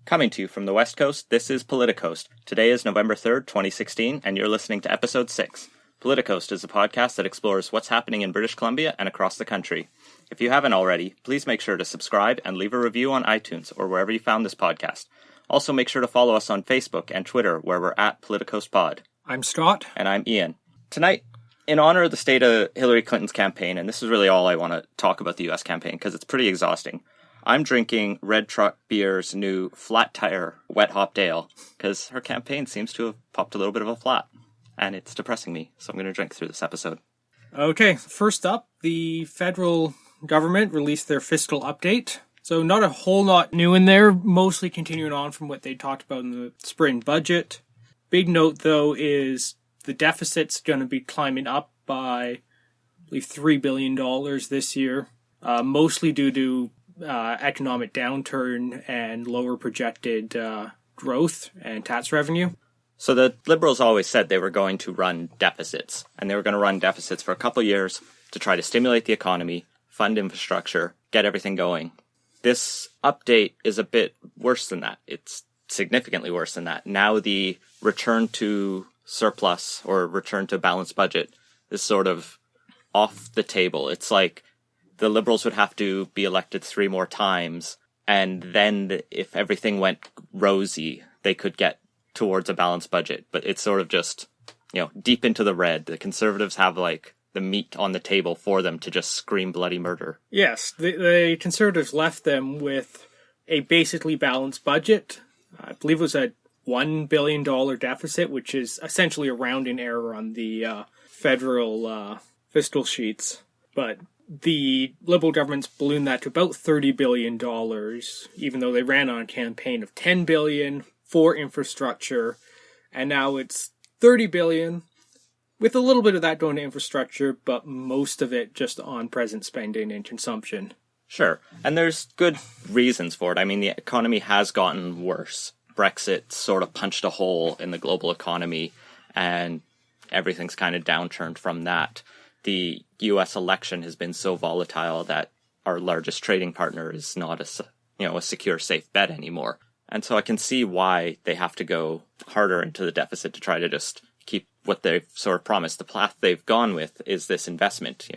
Coming to you from the West Coast, this is Politicoast. Today is November 3rd, 2016, and you're listening to Episode 6. Politicoast is a podcast that explores what's happening in British Columbia and across the country. If you haven't already, please make sure to subscribe and leave a review on iTunes or wherever you found this podcast. Also, make sure to follow us on Facebook and Twitter, where we're at PoliticoastPod. I'm Scott. And I'm Ian. Tonight, in honor of the state of Hillary Clinton's campaign, and this is really all I want to talk about the U.S. campaign because it's pretty exhausting, I'm drinking Red Truck Beer's new Flat Tire Wet Hopped Ale because her campaign seems to have popped a little bit of a flat, and it's depressing me, so I'm going to drink through this episode. Okay, first up, the federal government released their fiscal update. So not a whole lot new in there, mostly continuing on from what they talked about in the spring budget. Big note, though, is the deficit's going to be climbing up by, I believe, $3 billion this year, mostly due to economic downturn and lower projected growth and tax revenue. So the Liberals always said they were going to run deficits, and they were going to run deficits for a couple years to try to stimulate the economy, fund infrastructure, get everything going. This update is a bit worse than that. It's significantly worse than that. Now the return to surplus or return to balanced budget is sort of off the table. It's like the Liberals would have to be elected 3 more times, and then if everything went rosy, they could get towards a balanced budget. But it's sort of just, deep into the red. The Conservatives have, the meat on the table for them to just scream bloody murder. Yes, the Conservatives left them with a basically balanced budget. I believe it was a $1 billion deficit, which is essentially a rounding error on the federal fiscal sheets. But the Liberal government's ballooned that to about $30 billion, even though they ran on a campaign of $10 billion for infrastructure, and now it's $30 billion, with a little bit of that going to infrastructure, but most of it just on present spending and consumption. Sure, and there's good reasons for it. I mean, the economy has gotten worse. Brexit sort of punched a hole in the global economy, and everything's kind of downturned from that. The U.S. election has been so volatile that our largest trading partner is not a secure, safe bet anymore. And so I can see why they have to go harder into the deficit to try to just keep what they've sort of promised. The path they've gone with is this investment,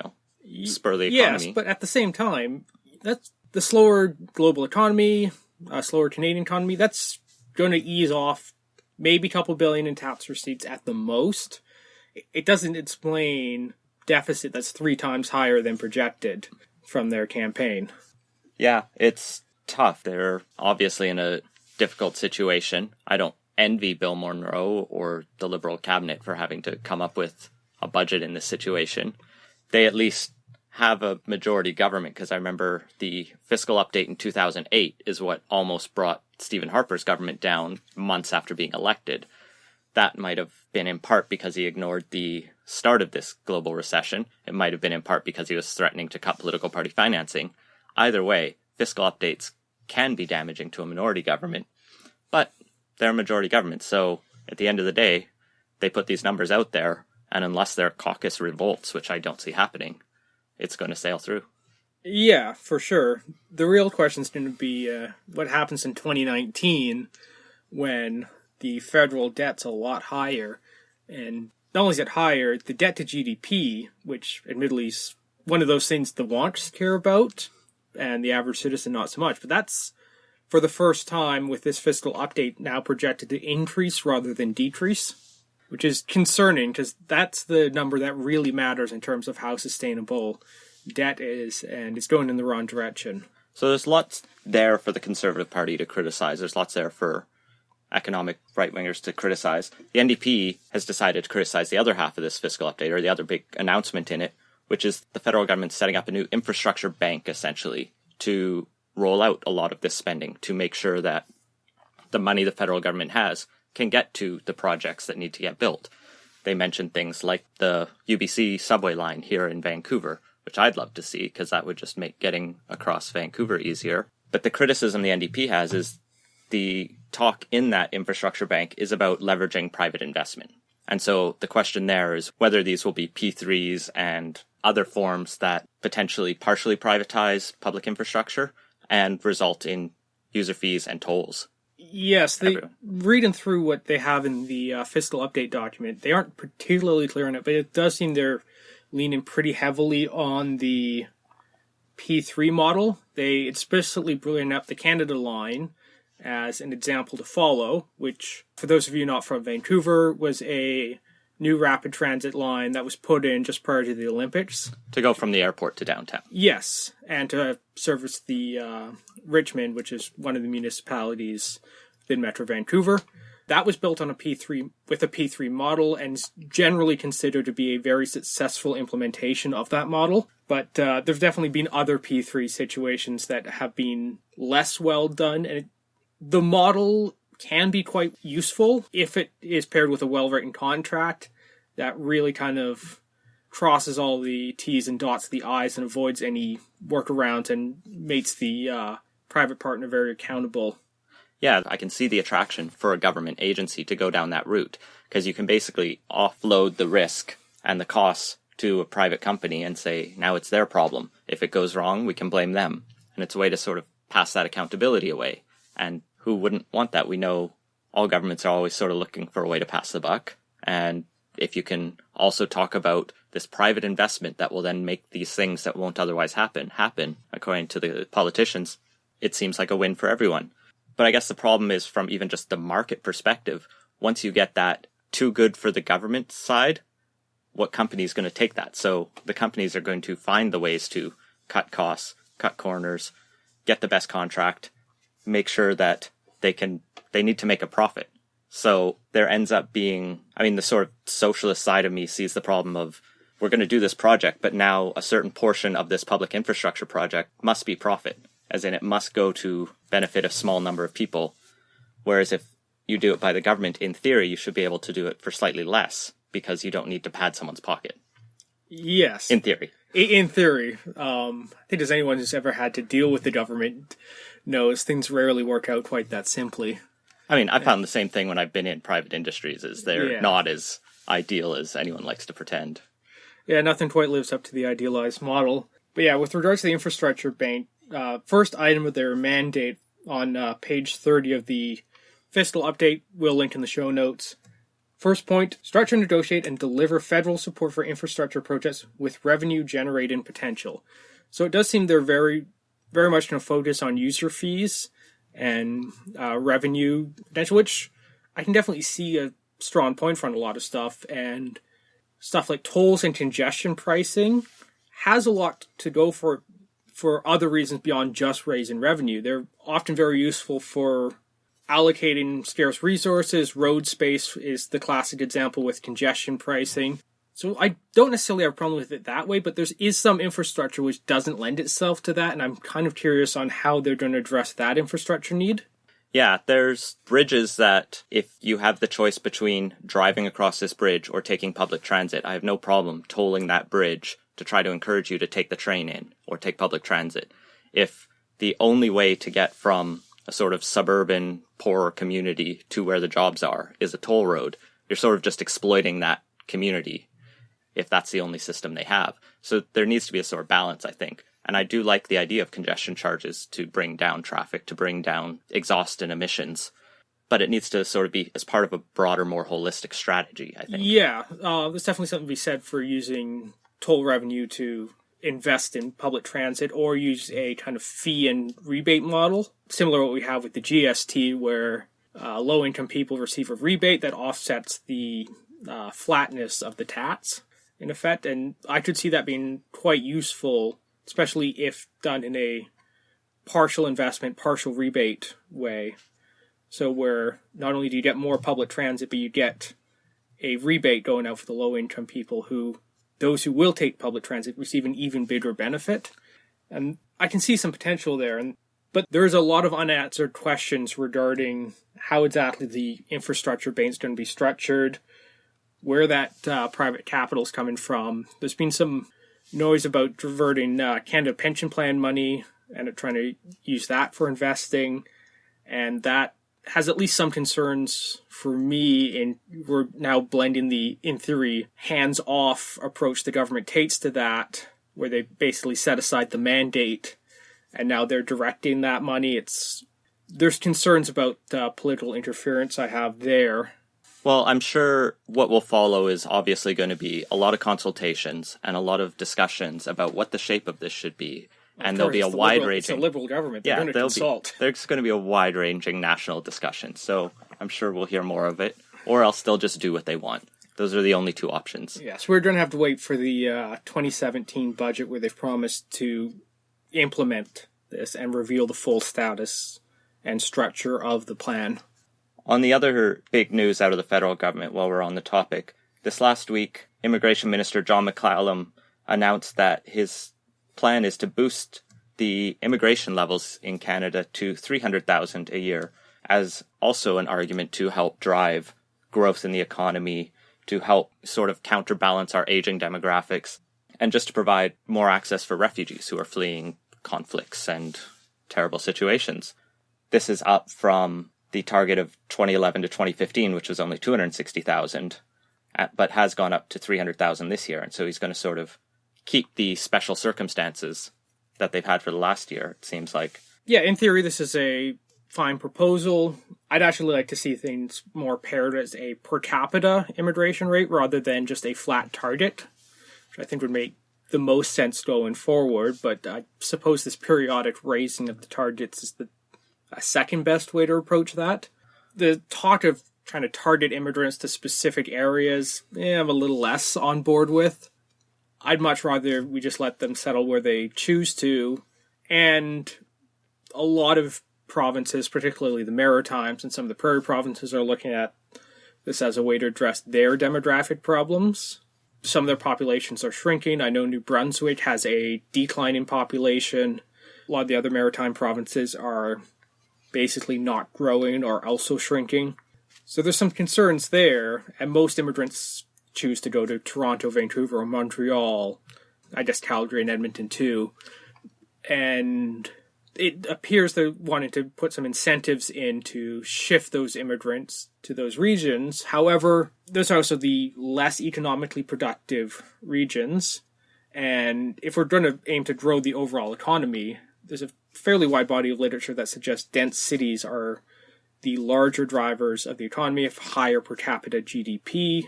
spur the economy. Yes, but at the same time, that's the slower global economy, slower Canadian economy, that's going to ease off maybe a couple billion in tax receipts at the most. It doesn't explain deficit that's 3 times higher than projected from their campaign. Yeah, it's tough. They're obviously in a difficult situation. I don't envy Bill Monroe or the Liberal cabinet for having to come up with a budget in this situation. They at least have a majority government, because I remember the fiscal update in 2008 is what almost brought Stephen Harper's government down months after being elected. That might have been in part because he ignored the start of this global recession. It might have been in part because he was threatening to cut political party financing. Either way, fiscal updates can be damaging to a minority government, but they're a majority government, so at the end of the day, they put these numbers out there, and unless their caucus revolts, which I don't see happening, it's going to sail through. Yeah, for sure. The real question is going to be what happens in 2019 when the federal debt's a lot higher, and not only is it higher, the debt to GDP, which admittedly is one of those things the wonks care about, and the average citizen not so much, but that's, for the first time with this fiscal update, now projected to increase rather than decrease, which is concerning, because that's the number that really matters in terms of how sustainable debt is, and it's going in the wrong direction. So there's lots there for the Conservative Party to criticize. There's lots there for economic right-wingers to criticize. The NDP has decided to criticize the other half of this fiscal update, or the other big announcement in it, which is the federal government setting up a new infrastructure bank, essentially, to roll out a lot of this spending, to make sure that the money the federal government has can get to the projects that need to get built. They mentioned things like the UBC subway line here in Vancouver, which I'd love to see, because that would just make getting across Vancouver easier. But the criticism the NDP has is the talk in that infrastructure bank is about leveraging private investment. And so the question there is whether these will be P3s and other forms that potentially partially privatize public infrastructure and result in user fees and tolls. Yes, everyone. reading through what they have in the fiscal update document, they aren't particularly clear on it, but it does seem they're leaning pretty heavily on the P3 model. They explicitly bring up the Canada line as an example to follow, which, for those of you not from Vancouver, was a new rapid transit line that was put in just prior to the Olympics. To go from the airport to downtown. Yes, and to service the Richmond, which is one of the municipalities within Metro Vancouver. That was built on a P3 with a P3 model and is generally considered to be a very successful implementation of that model. But there's definitely been other P3 situations that have been less well done, and the model can be quite useful if it is paired with a well-written contract that really kind of crosses all the T's and dots the I's and avoids any workarounds and makes the private partner very accountable. Yeah, I can see the attraction for a government agency to go down that route, because you can basically offload the risk and the costs to a private company and say, now it's their problem. If it goes wrong, we can blame them. And it's a way to sort of pass that accountability away. And who wouldn't want that? We know all governments are always sort of looking for a way to pass the buck. And if you can also talk about this private investment that will then make these things that won't otherwise happen, according to the politicians, it seems like a win for everyone. But I guess the problem is from even just the market perspective, once you get that too good for the government side, what company is going to take that? So the companies are going to find the ways to cut costs, cut corners, get the best contract, make sure that they need to make a profit. So there ends up being, the sort of socialist side of me sees the problem of, we're going to do this project, but now a certain portion of this public infrastructure project must be profit, as in it must go to benefit a small number of people. Whereas if you do it by the government, in theory, you should be able to do it for slightly less because you don't need to pad someone's pocket. Yes. In theory. In theory. I think as anyone who's ever had to deal with the government knows, things rarely work out quite that simply. I found the same thing when I've been in private industries, is they're not as ideal as anyone likes to pretend. Yeah, nothing quite lives up to the idealized model. But yeah, with regards to the infrastructure bank, first item of their mandate on page 30 of the fiscal update, we'll link in the show notes. First point, structure, negotiate, and deliver federal support for infrastructure projects with revenue generating potential. So it does seem they're very, very much going to focus on user fees and revenue potential, which I can definitely see a strong point for on a lot of stuff. And stuff like tolls and congestion pricing has a lot to go for other reasons beyond just raising revenue. They're often very useful for allocating scarce resources. Road space is the classic example with congestion pricing. So I don't necessarily have a problem with it that way, but there is some infrastructure which doesn't lend itself to that, and I'm kind of curious on how they're going to address that infrastructure need. Yeah, there's bridges that if you have the choice between driving across this bridge or taking public transit, I have no problem tolling that bridge to try to encourage you to take the train in or take public transit. If the only way to get from a sort of suburban, poorer community to where the jobs are is a toll road, you're sort of just exploiting that community if that's the only system they have. So there needs to be a sort of balance, I think. And I do like the idea of congestion charges to bring down traffic, to bring down exhaust and emissions. But it needs to sort of be as part of a broader, more holistic strategy, I think. Yeah, there's definitely something to be said for using toll revenue to invest in public transit or use a kind of fee and rebate model, similar to what we have with the GST, where low-income people receive a rebate that offsets the flatness of the tax, in effect. And I could see that being quite useful, especially if done in a partial investment, partial rebate way. So where not only do you get more public transit, but you get a rebate going out for the low-income people those who will take public transit receive an even bigger benefit. And I can see some potential there. But there's a lot of unanswered questions regarding how exactly the infrastructure bank is going to be structured, where that private capital is coming from. There's been some noise about diverting Canada Pension Plan money and trying to use that for investing. And that has at least some concerns for me, and we're now blending the, in theory, hands-off approach the government takes to that, where they basically set aside the mandate, and now they're directing that money. It's There's concerns about political interference I have there. Well, I'm sure what will follow is obviously going to be a lot of consultations and a lot of discussions about what the shape of this should be. And there'll be a wide-ranging... It's a liberal government. They're going to consult. There's going to be a wide-ranging national discussion. So I'm sure we'll hear more of it. Or else they'll just do what they want. Those are the only two options. Yes, we're going to have to wait for the 2017 budget where they've promised to implement this and reveal the full status and structure of the plan. On the other big news out of the federal government, while we're on the topic, this last week, Immigration Minister John McCallum announced that his plan is to boost the immigration levels in Canada to 300,000 a year, as also an argument to help drive growth in the economy, to help sort of counterbalance our aging demographics, and just to provide more access for refugees who are fleeing conflicts and terrible situations. This is up from the target of 2011 to 2015, which was only 260,000, but has gone up to 300,000 this year. And so he's going to sort of keep the special circumstances that they've had for the last year, it seems like. Yeah, in theory, this is a fine proposal. I'd actually like to see things more paired as a per capita immigration rate rather than just a flat target, which I think would make the most sense going forward. But I suppose this periodic raising of the targets is a second best way to approach that. The talk of trying to target immigrants to specific areas, I'm a little less on board with. I'd much rather we just let them settle where they choose to. And a lot of provinces, particularly the Maritimes and some of the prairie provinces, are looking at this as a way to address their demographic problems. Some of their populations are shrinking. I know New Brunswick has a decline in population. A lot of the other maritime provinces are basically not growing or also shrinking. So there's some concerns there, and most immigrants choose to go to Toronto, Vancouver, or Montreal. I guess Calgary and Edmonton too. And it appears they're wanting to put some incentives in to shift those immigrants to those regions. However, there's also the less economically productive regions. And if we're going to aim to grow the overall economy, there's a fairly wide body of literature that suggests dense cities are the larger drivers of the economy, of higher per capita GDP,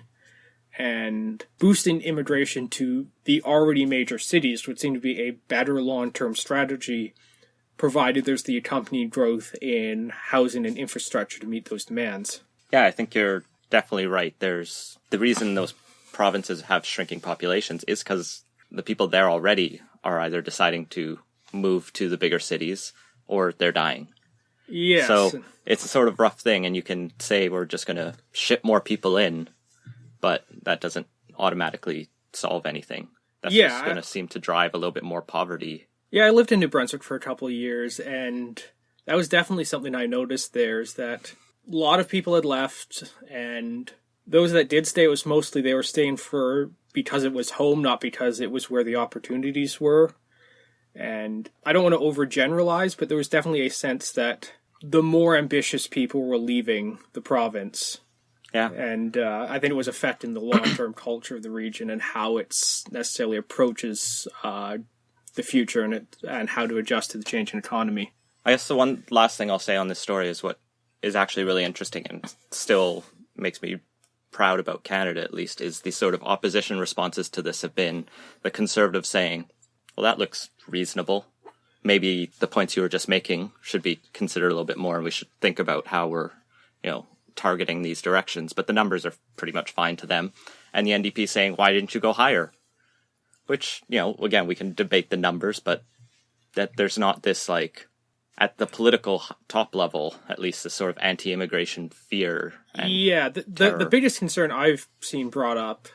and boosting immigration to the already major cities would seem to be a better long-term strategy, provided there's the accompanied growth in housing and infrastructure to meet those demands. Yeah, I think you're definitely right. There's the reason those provinces have shrinking populations is because the people there already are either deciding to move to the bigger cities or they're dying. Yes. So it's a sort of rough thing, and you can say we're just going to ship more people in, but that doesn't automatically solve anything. That's just going to seem to drive a little bit more poverty. Yeah, I lived in New Brunswick for a couple of years, and that was definitely something I noticed there, is that a lot of people had left, and those that did stay, it was mostly they were staying because it was home, not because it was where the opportunities were. And I don't want to overgeneralize, but there was definitely a sense that the more ambitious people were leaving the province. Yeah. And I think it was affecting the long-term culture of the region and how it necessarily approaches the future and how to adjust to the changing economy. I guess the one last thing I'll say on this story is what is actually really interesting and still makes me proud about Canada, at least, is the sort of opposition responses to this have been the Conservatives saying, well, that looks reasonable. Maybe the points you were just making should be considered a little bit more, and we should think about how we're, targeting these directions. But the numbers are pretty much fine to them. And the NDP saying, why didn't you go higher? Which, again, we can debate the numbers, but that there's not this, at the political top level, at least, this sort of anti-immigration fear. And the biggest concern I've seen brought up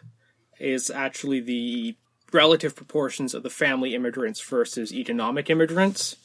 is actually the relative proportions of the family immigrants versus economic immigrants,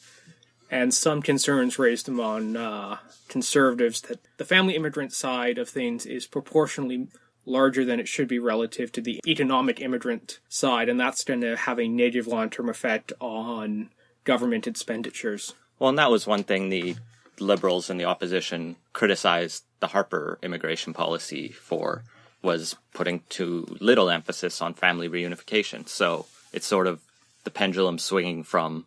and some concerns raised among conservatives that the family immigrant side of things is proportionally larger than it should be relative to the economic immigrant side, and that's going to have a negative long-term effect on government expenditures. Well, and that was one thing the Liberals and the opposition criticized the Harper immigration policy for, was putting too little emphasis on family reunification. So it's sort of the pendulum swinging from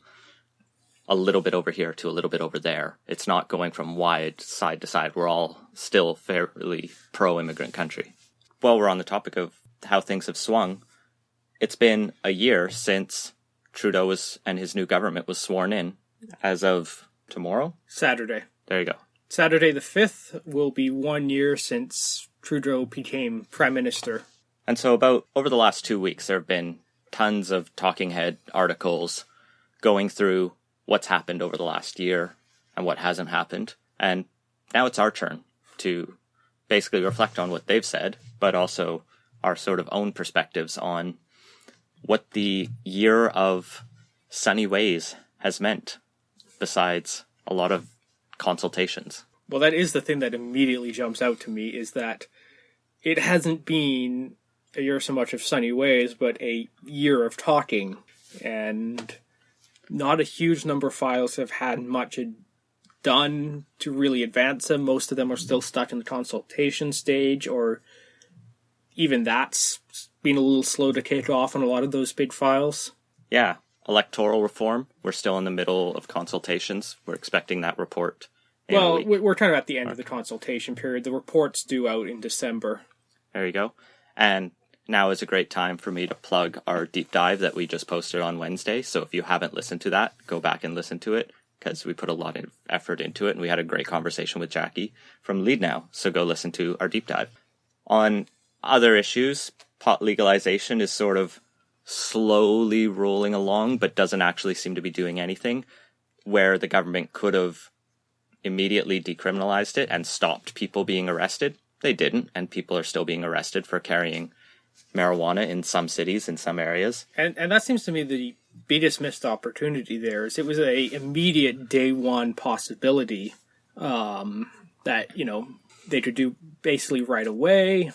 a little bit over here to a little bit over there. It's not going from wide side to side. We're all still fairly pro-immigrant country. While we're on the topic of how things have swung, it's been a year since Trudeau and his new government was sworn in. As of tomorrow? Saturday. There you go. Saturday the 5th will be 1 year since Trudeau became Prime Minister. And so about over the last 2 weeks, there have been tons of talking head articles going through what's happened over the last year and what hasn't happened. And now it's our turn to basically reflect on what they've said, but also our sort of own perspectives on what the year of sunny ways has meant, besides a lot of consultations. Well, that is the thing that immediately jumps out to me, is that it hasn't been a year so much of sunny ways, but a year of talking. And not a huge number of files have had much done to really advance them. Most of them are still stuck in the consultation stage, or even that's been a little slow to kick off on a lot of those big files. Yeah. Electoral reform, we're still in the middle of consultations. We're expecting that report in a week. We're kind of at the end of the consultation period. The report's due out in December. There you go. And now is a great time for me to plug our deep dive that we just posted on Wednesday. So if you haven't listened to that, go back and listen to it, because we put a lot of effort into it, and we had a great conversation with Jackie from Lead Now. So go listen to our deep dive. On other issues, pot legalization is sort of slowly rolling along, but doesn't actually seem to be doing anything, where the government could have immediately decriminalized it and stopped people being arrested. They didn't, and people are still being arrested for carrying marijuana in some cities, in some areas. And that seems to me the biggest missed opportunity there is it was a immediate day one possibility that, they could do basically right away,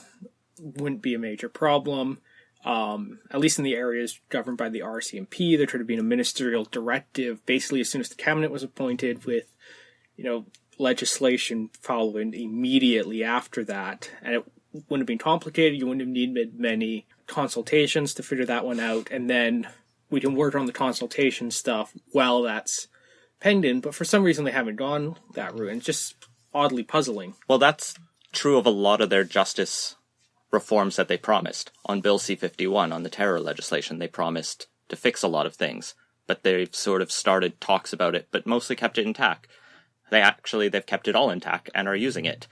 wouldn't be a major problem. At least in the areas governed by the RCMP, there could have been a ministerial directive basically as soon as the cabinet was appointed, with, legislation following immediately after that. And it wouldn't have been complicated. You wouldn't have needed many consultations to figure that one out. And then we can work on the consultation stuff while that's pending. But for some reason, they haven't gone that route. And it's just oddly puzzling. Well, that's true of a lot of their justice reforms that they promised. On Bill C-51, on the terror legislation, they promised to fix a lot of things, but they've sort of started talks about it, but mostly kept it intact. They've kept it all intact and are using it.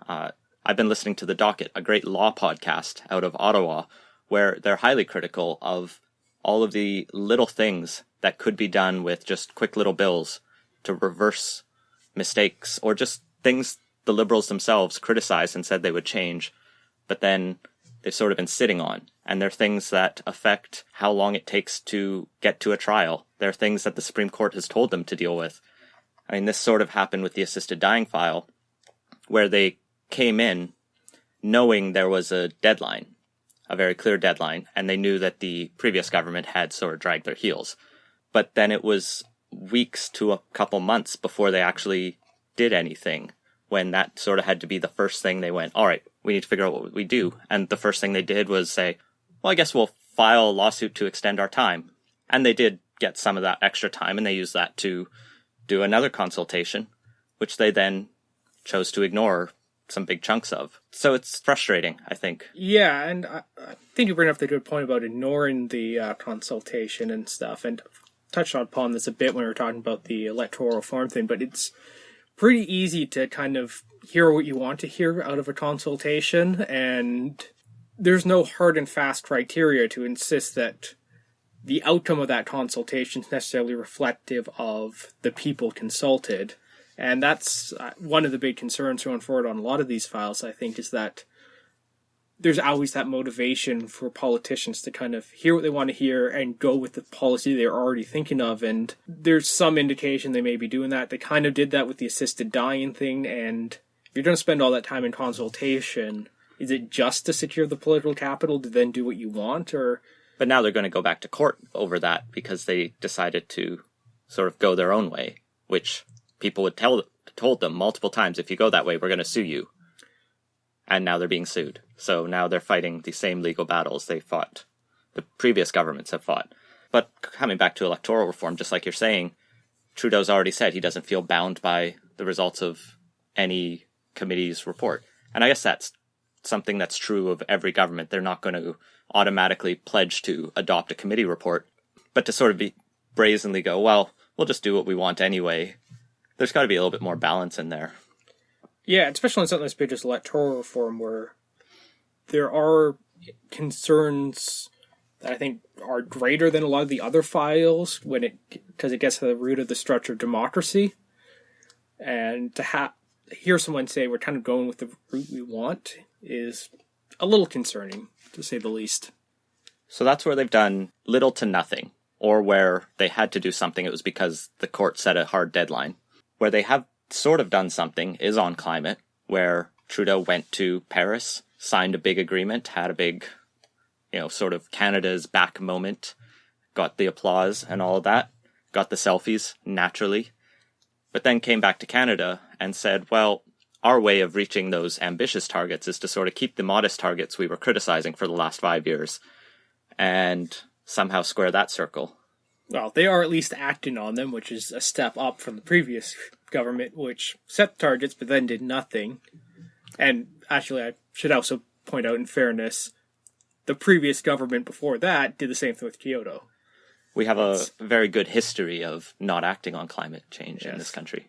I've been listening to The Docket, a great law podcast out of Ottawa, where they're highly critical of all of the little things that could be done with just quick little bills to reverse mistakes, or just things the Liberals themselves criticized and said they would change, but then they've sort of been sitting on. And they're things that affect how long it takes to get to a trial. They're things that the Supreme Court has told them to deal with. I mean, this sort of happened with the assisted dying file, where they came in knowing there was a deadline, a very clear deadline, and they knew that the previous government had sort of dragged their heels. But then it was weeks to a couple months before they actually did anything, when that sort of had to be the first thing they went, all right, we need to figure out what we do. And the first thing they did was say, well, I guess we'll file a lawsuit to extend our time. And they did get some of that extra time, and they used that to do another consultation, which they then chose to ignore some big chunks of. So it's frustrating, I think. Yeah, and I think you bring up the good point about ignoring the consultation and stuff, and touched upon this a bit when we were talking about the electoral reform thing, but it's pretty easy to kind of hear what you want to hear out of a consultation, and there's no hard and fast criteria to insist that the outcome of that consultation is necessarily reflective of the people consulted. And that's one of the big concerns going forward on a lot of these files, I think, is that there's always that motivation for politicians to kind of hear what they want to hear and go with the policy they're already thinking of. And there's some indication they may be doing that. They kind of did that with the assisted dying thing. And if you're going to spend all that time in consultation, is it just to secure the political capital to then do what you want? But now they're going to go back to court over that because they decided to sort of go their own way, which people would told them multiple times, if you go that way, we're going to sue you. And now they're being sued. So now they're fighting the same legal battles they fought, the previous governments have fought. But coming back to electoral reform, just like you're saying, Trudeau's already said he doesn't feel bound by the results of any committee's report. And I guess that's something that's true of every government. They're not going to automatically pledge to adopt a committee report, but to sort of be brazenly go, well, we'll just do what we want anyway. There's got to be a little bit more balance in there. Yeah, especially on something as big as electoral reform, where there are concerns that I think are greater than a lot of the other files because it gets to the root of the structure of democracy. And to hear someone say we're kind of going with the route we want is a little concerning, to say the least. So that's where they've done little to nothing, or where they had to do something, it was because the court set a hard deadline. Where they have sort of done something is on climate, where Trudeau went to Paris, signed a big agreement, had a big, sort of Canada's back moment, got the applause and all of that, got the selfies, naturally, but then came back to Canada and said, well, our way of reaching those ambitious targets is to sort of keep the modest targets we were criticizing for the last 5 years and somehow square that circle. Well, they are at least acting on them, which is a step up from the previous government, which set targets but then did nothing. And actually, I should also point out, in fairness, the previous government before that did the same thing with Kyoto. We have a very good history of not acting on climate change in this country.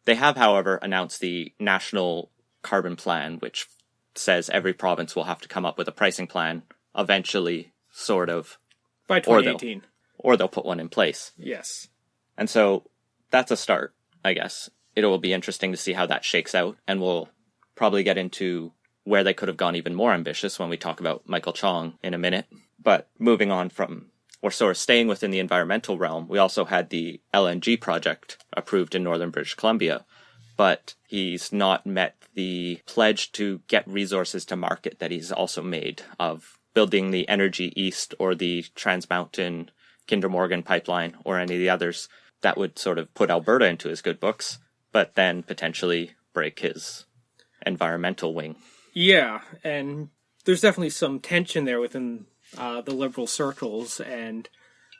They have, however, announced the National Carbon Plan, which says every province will have to come up with a pricing plan eventually, sort of. By 2018. Or they'll put one in place. Yes. And so that's a start, I guess. It will be interesting to see how that shakes out, and we'll probably get into where they could have gone even more ambitious when we talk about Michael Chong in a minute. But moving on from, or sort of staying within the environmental realm, we also had the LNG project approved in northern British Columbia, but he's not met the pledge to get resources to market that he's also made of building the Energy East or the Trans Mountain Kinder Morgan pipeline or any of the others that would sort of put Alberta into his good books, but then potentially break his environmental wing. Yeah, and there's definitely some tension there within the Liberal circles, and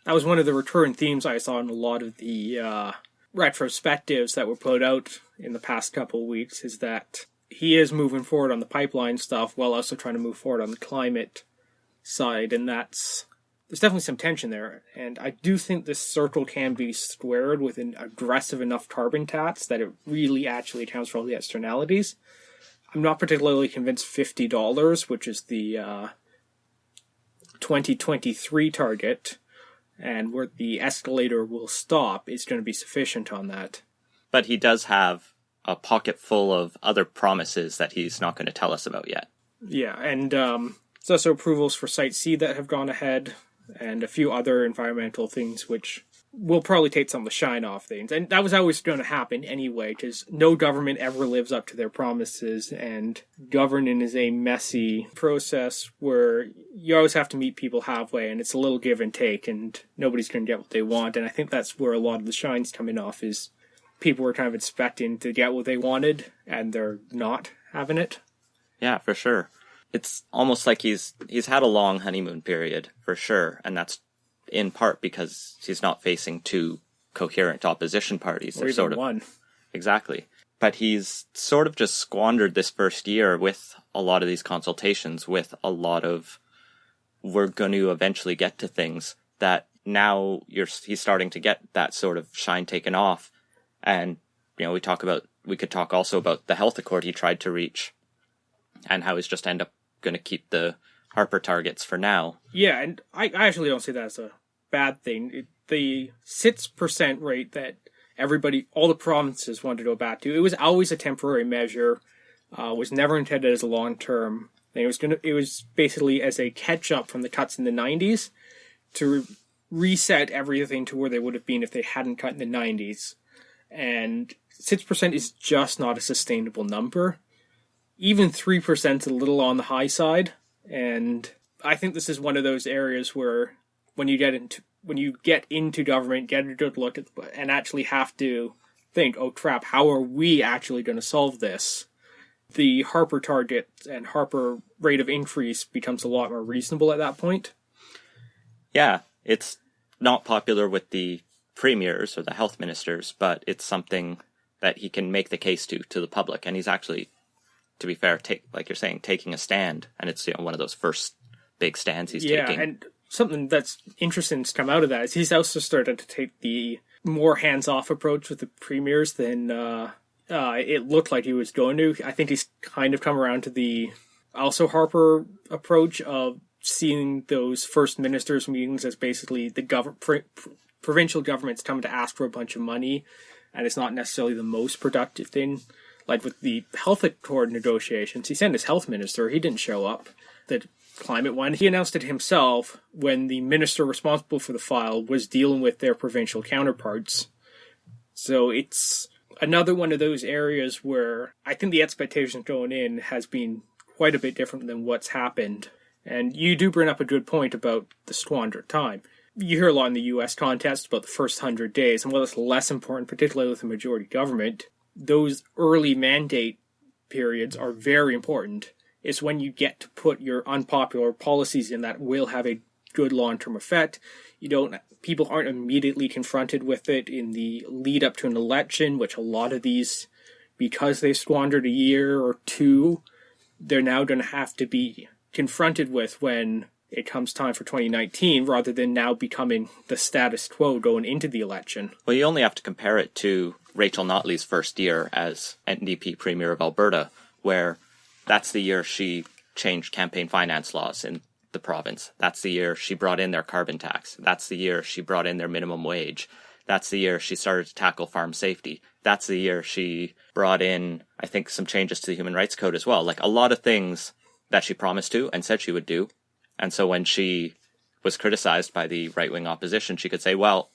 that was one of the recurrent themes I saw in a lot of the retrospectives that were put out in the past couple of weeks, is that he is moving forward on the pipeline stuff while also trying to move forward on the climate side, and there's definitely some tension there, and I do think this circle can be squared with an aggressive enough carbon tax that it really actually accounts for all the externalities. I'm not particularly convinced $50, which is the 2023 target, and where the escalator will stop, is going to be sufficient on that. But he does have a pocket full of other promises that he's not going to tell us about yet. Yeah, and there's also approvals for Site C that have gone ahead, and a few other environmental things which will probably take some of the shine off things. And that was always going to happen anyway, because no government ever lives up to their promises, and governing is a messy process where you always have to meet people halfway, and it's a little give and take, and nobody's going to get what they want. And I think that's where a lot of the shine's coming off, is people were kind of expecting to get what they wanted, and they're not having it. Yeah, for sure. It's almost like he's had a long honeymoon period, for sure, and that's in part because he's not facing two coherent opposition parties. Or even sort of one. Exactly. But he's sort of just squandered this first year with a lot of these consultations, with a lot of, we're going to eventually get to things, that now he's starting to get that sort of shine taken off. And, we could talk also about the health accord he tried to reach, and how he's just end up going to keep the Harper targets for now. Yeah, and I actually don't see that as a bad thing. The 6% rate that all the provinces wanted to go back to, it was always a temporary measure, was never intended as a long-term thing. It was basically as a catch-up from the cuts in the 90s to reset everything to where they would have been if they hadn't cut in the 90s. And 6% is just not a sustainable number. Even 3% is a little on the high side, and I think this is one of those areas where when you get into government, get a good look at and actually have to think, oh crap, how are we actually going to solve this? The Harper target and Harper rate of increase becomes a lot more reasonable at that point. Yeah, it's not popular with the premiers or the health ministers, but it's something that he can make the case to the public. And he's actually, to be fair, like you're saying, taking a stand. And it's one of those first big stands he's taking. Yeah, and something that's interesting to come out of that is he's also started to take the more hands-off approach with the premiers than it looked like he was going to. I think he's kind of come around to the also Harper approach of seeing those first ministers' meetings as basically the provincial governments coming to ask for a bunch of money, and it's not necessarily the most productive thing. Like with the health accord negotiations, he sent his health minister, he didn't show up. The climate one, he announced it himself when the minister responsible for the file was dealing with their provincial counterparts. So it's another one of those areas where I think the expectation going in has been quite a bit different than what's happened. And you do bring up a good point about the squandered time. You hear a lot in the U.S. context about the first 100 days, and while it's less important, particularly with the majority government, those early mandate periods are very important. It's when you get to put your unpopular policies in that will have a good long-term effect. People aren't immediately confronted with it in the lead up to an election, which a lot of these, because they squandered a year or two, they're now going to have to be confronted with when it comes time for 2019, rather than now becoming the status quo going into the election. Well, you only have to compare it to Rachel Notley's first year as NDP Premier of Alberta, where that's the year she changed campaign finance laws in the province. That's the year she brought in their carbon tax. That's the year she brought in their minimum wage. That's the year she started to tackle farm safety. That's the year she brought in, I think, some changes to the Human Rights Code as well. Like a lot of things that she promised to and said she would do. And so when she was criticized by the right-wing opposition, she could say, well,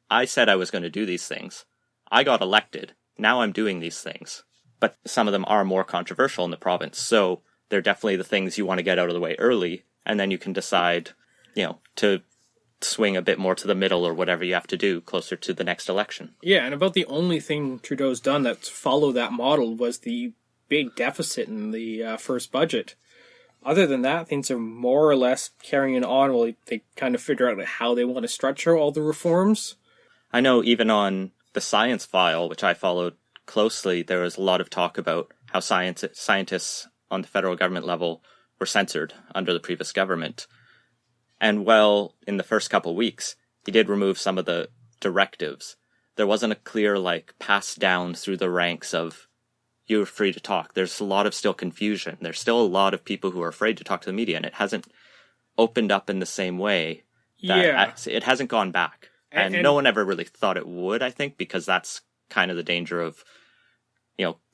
I said I was going to do these things. I got elected. Now I'm doing these things. But some of them are more controversial in the province. So they're definitely the things you want to get out of the way early. And then you can decide, to swing a bit more to the middle or whatever you have to do closer to the next election. Yeah, and about the only thing Trudeau's done that's followed that model was the big deficit in the first budget. Other than that, things are more or less carrying on while they kind of figure out how they want to structure all the reforms. I know even on the science file, which I followed closely, there was a lot of talk about how scientists on the federal government level were censored under the previous government. And well, in the first couple of weeks, he did remove some of the directives. There wasn't a clear, pass down through the ranks of, you're free to talk. There's a lot of still confusion. There's still a lot of people who are afraid to talk to the media, and it hasn't opened up in the same way. It hasn't gone back. And no one ever really thought it would, I think, because that's kind of the danger of,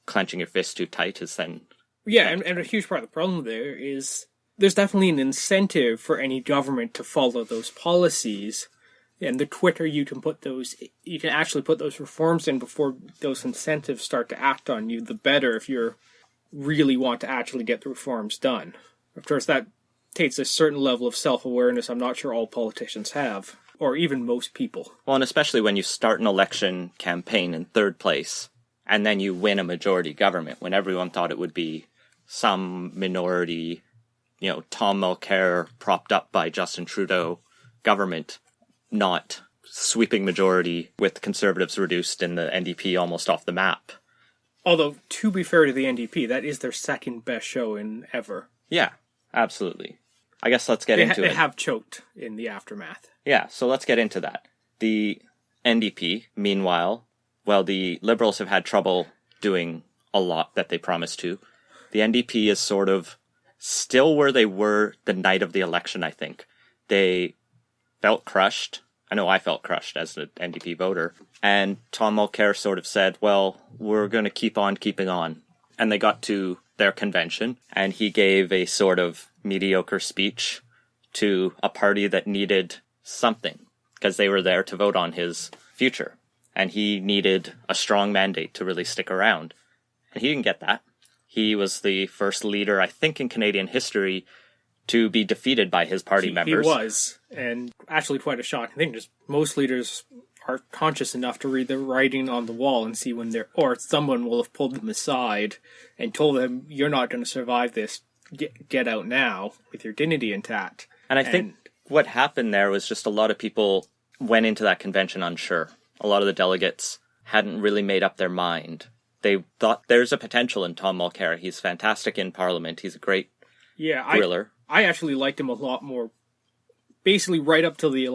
clenching your fist too tight is then... Yeah, and a huge part of the problem there is there's definitely an incentive for any government to follow those policies. And the quicker you can actually put those reforms in before those incentives start to act on you, the better if you really want to actually get the reforms done. Of course, that takes a certain level of self-awareness I'm not sure all politicians have, or even most people. Well, and especially when you start an election campaign in third place, and then you win a majority government, when everyone thought it would be some minority, Tom Mulcair propped up by Justin Trudeau government, not sweeping majority with Conservatives reduced and the NDP almost off the map. Although, to be fair to the NDP, that is their second best show in ever. Yeah, absolutely. I guess let's get into it. They have choked in the aftermath. Yeah, so let's get into that. The NDP, meanwhile, the Liberals have had trouble doing a lot that they promised to. The NDP is sort of still where they were the night of the election, I think. They felt crushed. I know I felt crushed as an NDP voter. And Tom Mulcair sort of said, well, we're going to keep on keeping on. And they got to their convention, and he gave a sort of mediocre speech to a party that needed something, because they were there to vote on his future. And he needed a strong mandate to really stick around. And he didn't get that. He was the first leader, I think, in Canadian history to be defeated by his party members. He was, and actually quite a shocking thing. Just most leaders are conscious enough to read the writing on the wall and see when or someone will have pulled them aside and told them, you're not going to survive this, get out now with your dignity intact. And I think what happened there was just a lot of people went into that convention unsure. A lot of the delegates hadn't really made up their mind. They thought there's a potential in Tom Mulcair. He's fantastic in Parliament. He's a great griller. I actually liked him a lot more, basically right up till the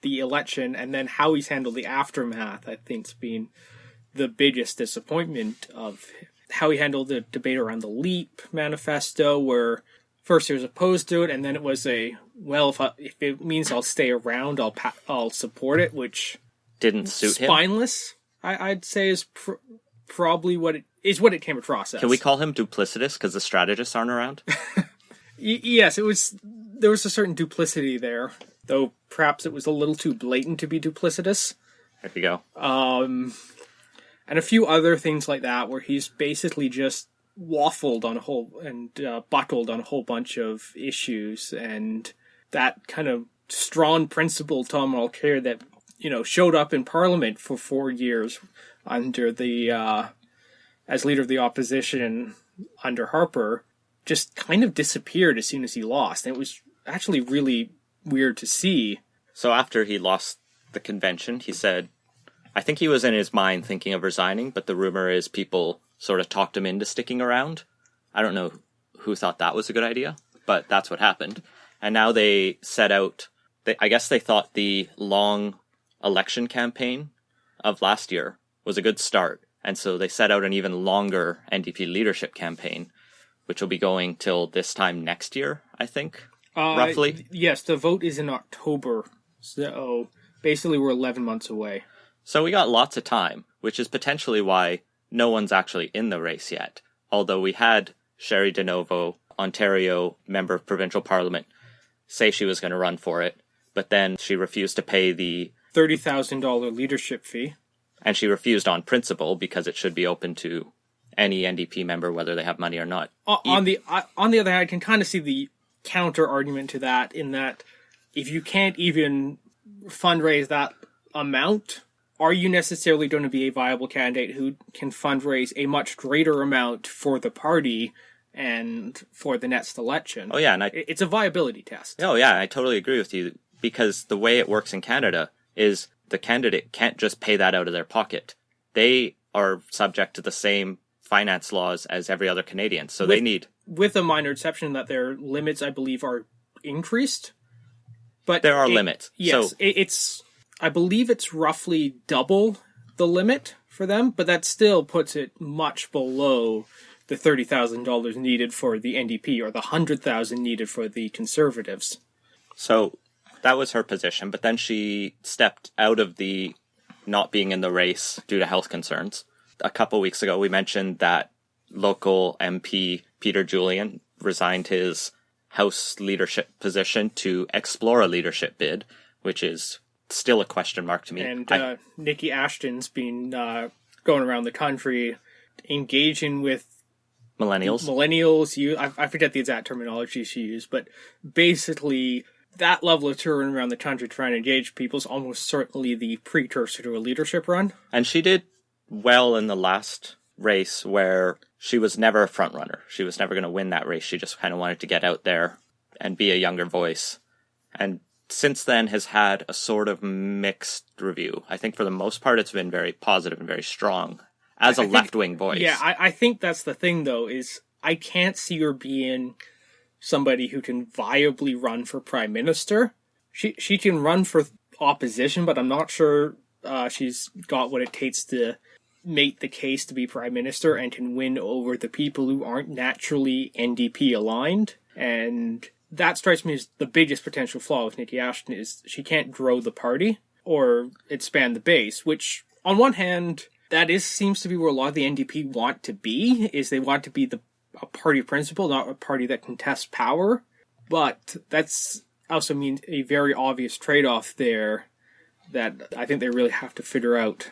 election, and then how he's handled the aftermath, I think's been the biggest disappointment of how he handled the debate around the LEAP manifesto, where first he was opposed to it, and then it was if it means I'll stay around, I'll support it, which didn't suit him. Spineless, I'd say, is probably what it came across as. Can we call him duplicitous because the strategists aren't around? Yes, there was a certain duplicity there, though perhaps it was a little too blatant to be duplicitous. There you go. And a few other things like that, where he's basically just waffled on buckled on a whole bunch of issues, and that kind of strong principle Tom Mulcair that showed up in Parliament for 4 years under as leader of the opposition under Harper, just kind of disappeared as soon as he lost. And it was actually really weird to see. So after he lost the convention, he said, I think he was in his mind thinking of resigning, but the rumor is people sort of talked him into sticking around. I don't know who thought that was a good idea, but that's what happened. And now they set out, I guess they thought the long election campaign of last year was a good start. And so they set out an even longer NDP leadership campaign, which will be going till this time next year, I think, roughly. Yes, the vote is in October. So basically we're 11 months away. So we got lots of time, which is potentially why no one's actually in the race yet. Although we had Sherry DeNovo, Ontario member of provincial parliament, say she was going to run for it, but then she refused to pay the $30,000 leadership fee. And she refused on principle because it should be open to any NDP member, whether they have money or not. On the other hand, I can kind of see the counter argument to that, in that if you can't even fundraise that amount, are you necessarily going to be a viable candidate who can fundraise a much greater amount for the party and for the next election? Oh, yeah. And it's a viability test. Oh, yeah. I totally agree with you, because the way it works in Canada is the candidate can't just pay that out of their pocket. They are subject to the same finance laws as every other Canadian. So they need... With a minor exception that their limits, I believe, are increased. But there are limits. Yes, so, I believe it's roughly double the limit for them, but that still puts it much below the $30,000 needed for the NDP or the $100,000 needed for the Conservatives. So that was her position, but then she stepped out of the not being in the race due to health concerns. A couple weeks ago, we mentioned that local MP Peter Julian resigned his House leadership position to explore a leadership bid, which is still a question mark to me. And Nikki Ashton's been going around the country engaging with millennials. I forget the exact terminology she used, but basically that level of touring around the country trying to engage people is almost certainly the precursor to a leadership run. And she did well in the last race, where she was never a front runner. She was never going to win that race. She just kind of wanted to get out there and be a younger voice. And since then has had a sort of mixed review. I think for the most part it's been very positive and very strong as a left-wing voice. Yeah, I think that's the thing, though, is I can't see her being somebody who can viably run for prime minister. She can run for opposition, but I'm not sure she's got what it takes to make the case to be prime minister and can win over the people who aren't naturally NDP aligned. And that strikes me as the biggest potential flaw with Nikki Ashton, is she can't grow the party or expand the base, which on one hand, seems to be where a lot of the NDP want to be, is they want to be a party principle, not a party that contests power. But that's also means a very obvious trade-off there that I think they really have to figure out.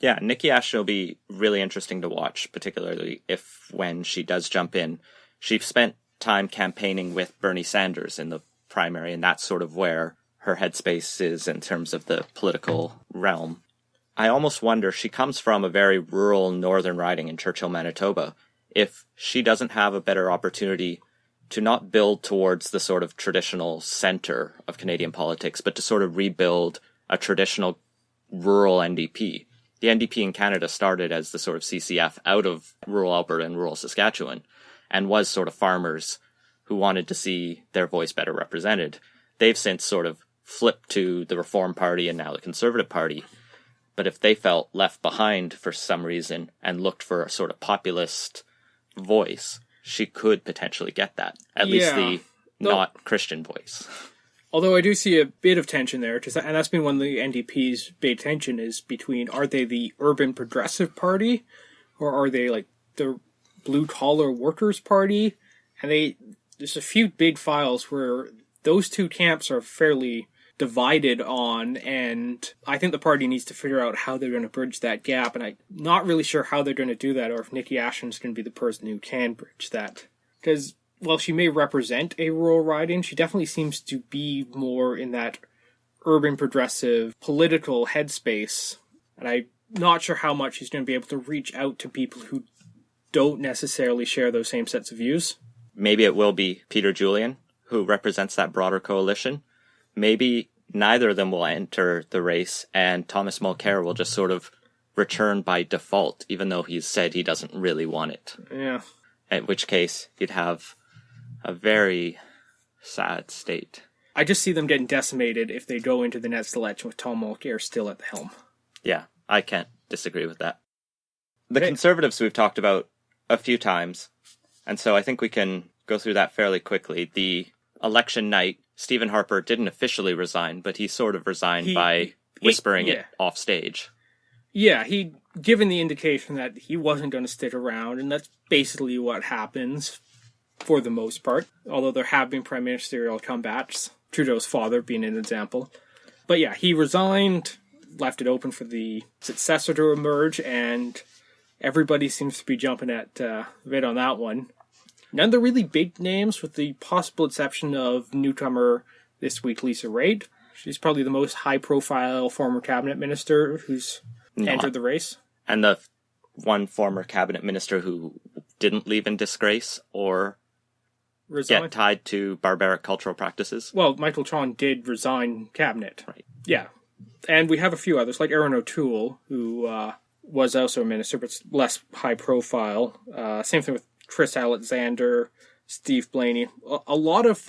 Yeah, Nikki Ashton will be really interesting to watch, particularly when she does jump in. She spent time campaigning with Bernie Sanders in the primary, and that's sort of where her headspace is in terms of the political realm. I almost wonder, she comes from a very rural northern riding in Churchill, Manitoba, if she doesn't have a better opportunity to not build towards the sort of traditional center of Canadian politics, but to sort of rebuild a traditional rural NDP. The NDP in Canada started as the sort of CCF out of rural Alberta and rural Saskatchewan, and was sort of farmers who wanted to see their voice better represented. They've since sort of flipped to the Reform Party and now the Conservative Party. But if they felt left behind for some reason and looked for a sort of populist voice, she could potentially get that. At least the not Christian voice. Although I do see a bit of tension there, and that's been one of the NDP's big tension is between, are they the urban progressive party, or are they like the blue-collar workers party? And there's a few big files where those two camps are fairly divided on, and I think the party needs to figure out how they're going to bridge that gap, and I'm not really sure how they're going to do that, or if Nikki Ashton's going to be the person who can bridge that. Because while she may represent a rural riding, she definitely seems to be more in that urban progressive political headspace, and I'm not sure how much she's going to be able to reach out to people who don't necessarily share those same sets of views. Maybe it will be Peter Julian, who represents that broader coalition. Maybe neither of them will enter the race, and Thomas Mulcair will just sort of return by default, even though he's said he doesn't really want it. Yeah. In which case, you'd have a very sad state. I just see them getting decimated if they go into the next election with Tom Mulcair still at the helm. Yeah, I can't disagree with that. The Conservatives we've talked about a few times, and so I think we can go through that fairly quickly. The election night, Stephen Harper didn't officially resign, but he sort of resigned by whispering it off stage. Yeah, he'd given the indication that he wasn't going to stick around, and that's basically what happens for the most part, although there have been prime ministerial comebacks, Trudeau's father being an example. But yeah, he resigned, left it open for the successor to emerge, and everybody seems to be jumping at bit on that one. None of the really big names, with the possible exception of newcomer this week, Lisa Raitt. She's probably the most high-profile former cabinet minister who's entered the race. And the one former cabinet minister who didn't leave in disgrace or get tied to barbaric cultural practices. Well, Michael Chong did resign cabinet. Right. Yeah. And we have a few others, like Erin O'Toole, who was also a minister, but less high-profile. Same thing with Chris Alexander, Steve Blaney. A lot of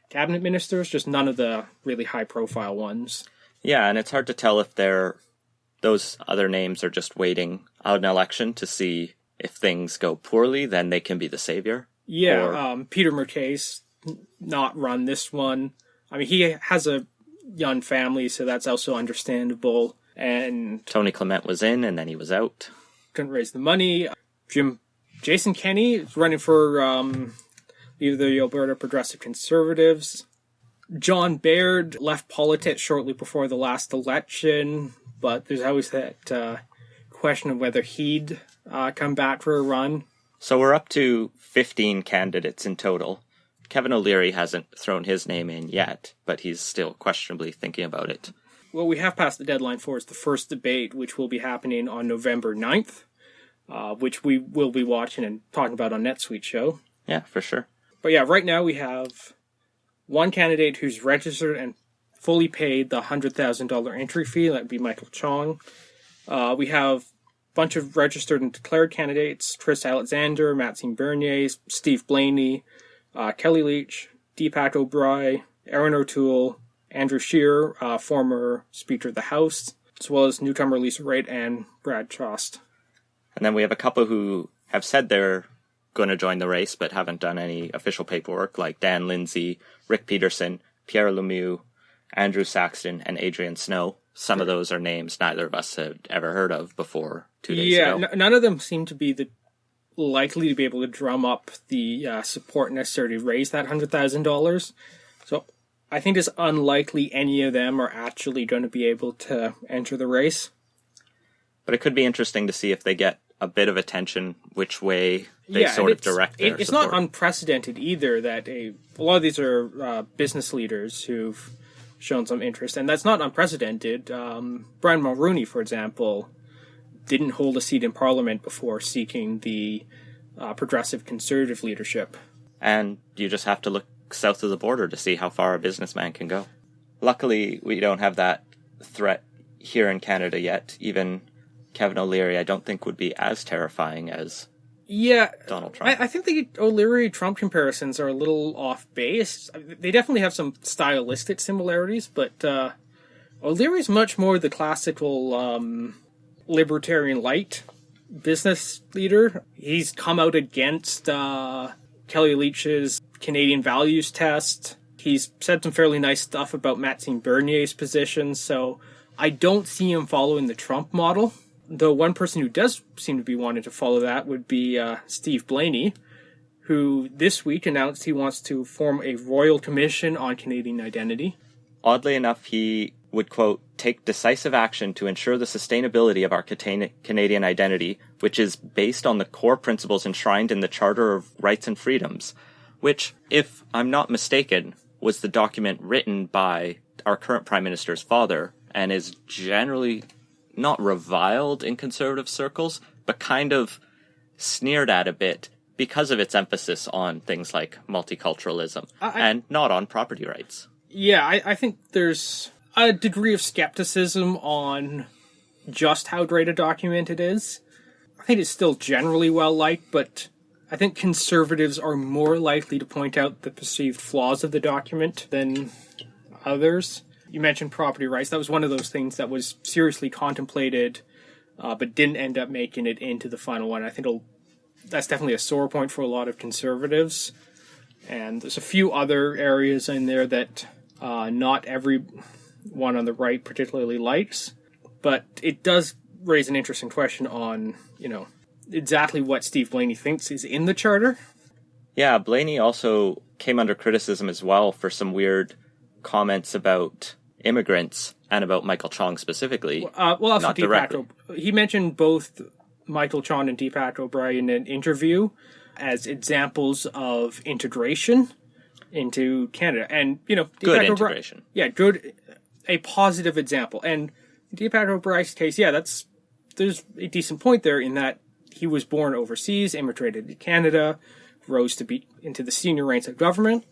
cabinet ministers, just none of the really high-profile ones. Yeah, and it's hard to tell if those other names are just waiting out an election to see if things go poorly, then they can be the savior. Yeah, Peter Mercay's not run this one. I mean, he has a young family, so that's also understandable. And Tony Clement was in, and then he was out. Couldn't raise the money. Jason Kenney is running for either the Alberta Progressive Conservatives. John Baird left politics shortly before the last election, but there's always that question of whether he'd come back for a run. So we're up to 15 candidates in total. Kevin O'Leary hasn't thrown his name in yet, but he's still questionably thinking about it. Well, we have passed the deadline for the first debate, which will be happening on November 9th, which we will be watching and talking about on NetSuite show. Yeah, for sure. But yeah, right now we have one candidate who's registered and fully paid the $100,000 entry fee. That would be Michael Chong. We have bunch of registered and declared candidates: Chris Alexander, Maxime Bernier, Steve Blaney, Kelly Leach, Deepak O'Brien, Erin O'Toole, Andrew Scheer, former Speaker of the House, as well as newcomer Lisa Raitt and Brad Chost. And then we have a couple who have said they're going to join the race but haven't done any official paperwork, like Dan Lindsay, Rick Peterson, Pierre Lemieux, Andrew Saxton, and Adrian Snow. Some of those are names neither of us had ever heard of before 2 days ago. Yeah, none of them seem to be likely to be able to drum up the support necessary to raise that $100,000. So I think it's unlikely any of them are actually going to be able to enter the race. But it could be interesting to see if they get a bit of attention, which way they sort of direct their It's support. not unprecedented either that a lot of these are business leaders who've shown some interest, and that's not unprecedented. Brian Mulroney, for example, didn't hold a seat in Parliament before seeking the progressive conservative leadership. And you just have to look south of the border to see how far a businessman can go. Luckily, we don't have that threat here in Canada yet. Even Kevin O'Leary, I don't think would be as terrifying as Donald Trump. I think the O'Leary-Trump comparisons are a little off base. They definitely have some stylistic similarities, but O'Leary's much more the classical libertarian light business leader. He's come out against Kelly Leitch's Canadian values test. He's said some fairly nice stuff about Maxime Bernier's position, so I don't see him following the Trump model. The one person who does seem to be wanting to follow that would be Steve Blaney, who this week announced he wants to form a royal commission on Canadian identity. Oddly enough, he would, quote, take decisive action to ensure the sustainability of our Canadian identity, which is based on the core principles enshrined in the Charter of Rights and Freedoms, which, if I'm not mistaken, was the document written by our current Prime Minister's father, and is generally not reviled in conservative circles, but kind of sneered at a bit because of its emphasis on things like multiculturalism and not on property rights. Yeah, I think there's a degree of skepticism on just how great a document it is. I think it's still generally well-liked, but I think conservatives are more likely to point out the perceived flaws of the document than others. You mentioned property rights. That was one of those things that was seriously contemplated, but didn't end up making it into the final one. I think that's definitely a sore point for a lot of conservatives. And there's a few other areas in there that not everyone on the right particularly likes. But it does raise an interesting question on, exactly what Steve Blaney thinks is in the charter. Yeah, Blaney also came under criticism as well for some weird comments about immigrants and about Michael Chong specifically. Also Deepak. He mentioned both Michael Chong and Deepak O'Brien in an interview as examples of integration into Canada. And, good integration. Good, a positive example. And Deepak O'Brien's case, there's a decent point there in that he was born overseas, immigrated to Canada, rose to be into the senior ranks of government.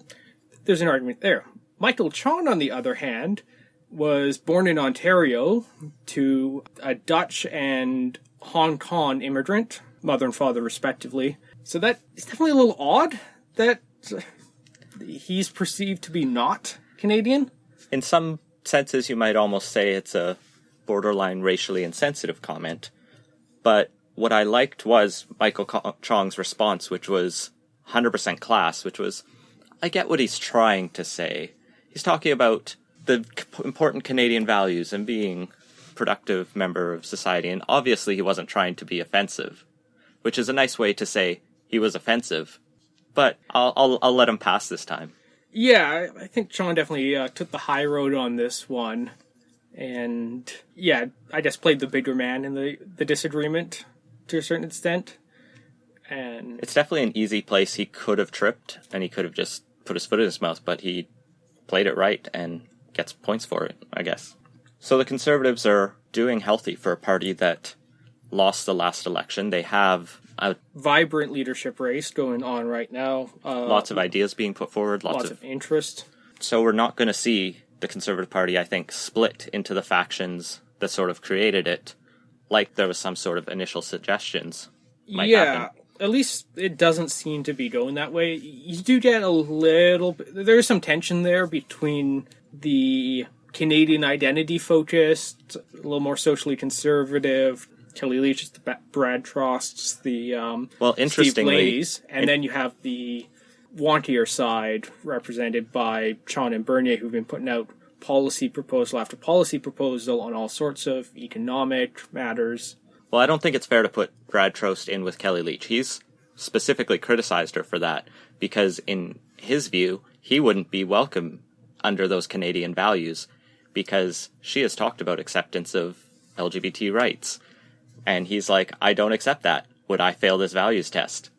There's an argument there. Michael Chong, on the other hand, was born in Ontario to a Dutch and Hong Kong immigrant, mother and father respectively. So that is definitely a little odd that he's perceived to be not Canadian. In some senses, you might almost say it's a borderline racially insensitive comment. But what I liked was Michael Chong's response, which was 100% class, which was, I get what he's trying to say. He's talking about the important Canadian values and being a productive member of society, and obviously he wasn't trying to be offensive, which is a nice way to say he was offensive. But I'll let him pass this time. Yeah, I think Chong definitely took the high road on this one, and I just played the bigger man in the disagreement to a certain extent. And it's definitely an easy place he could have tripped, and he could have just put his foot in his mouth, but he played it right and gets points for it, I guess. So the Conservatives are doing healthy for a party that lost the last election. They have a vibrant leadership race going on right now. Lots of ideas being put forward, lots of interest. So we're not going to see the Conservative Party, I think, split into the factions that sort of created it, like there was some sort of initial suggestions might happen. At least it doesn't seem to be going that way. You do get a little bit, there's some tension there between the Canadian identity focused, a little more socially conservative, Kelly Leitch, the Brad Trosts, the Steve Blaze, and then you have the wantier side represented by Chong and Bernier, who've been putting out policy proposal after policy proposal on all sorts of economic matters. Well, I don't think it's fair to put Brad Trost in with Kelly Leitch. He's specifically criticized her for that because, in his view, he wouldn't be welcome under those Canadian values because she has talked about acceptance of LGBT rights. And he's like, I don't accept that. Would I fail this values test?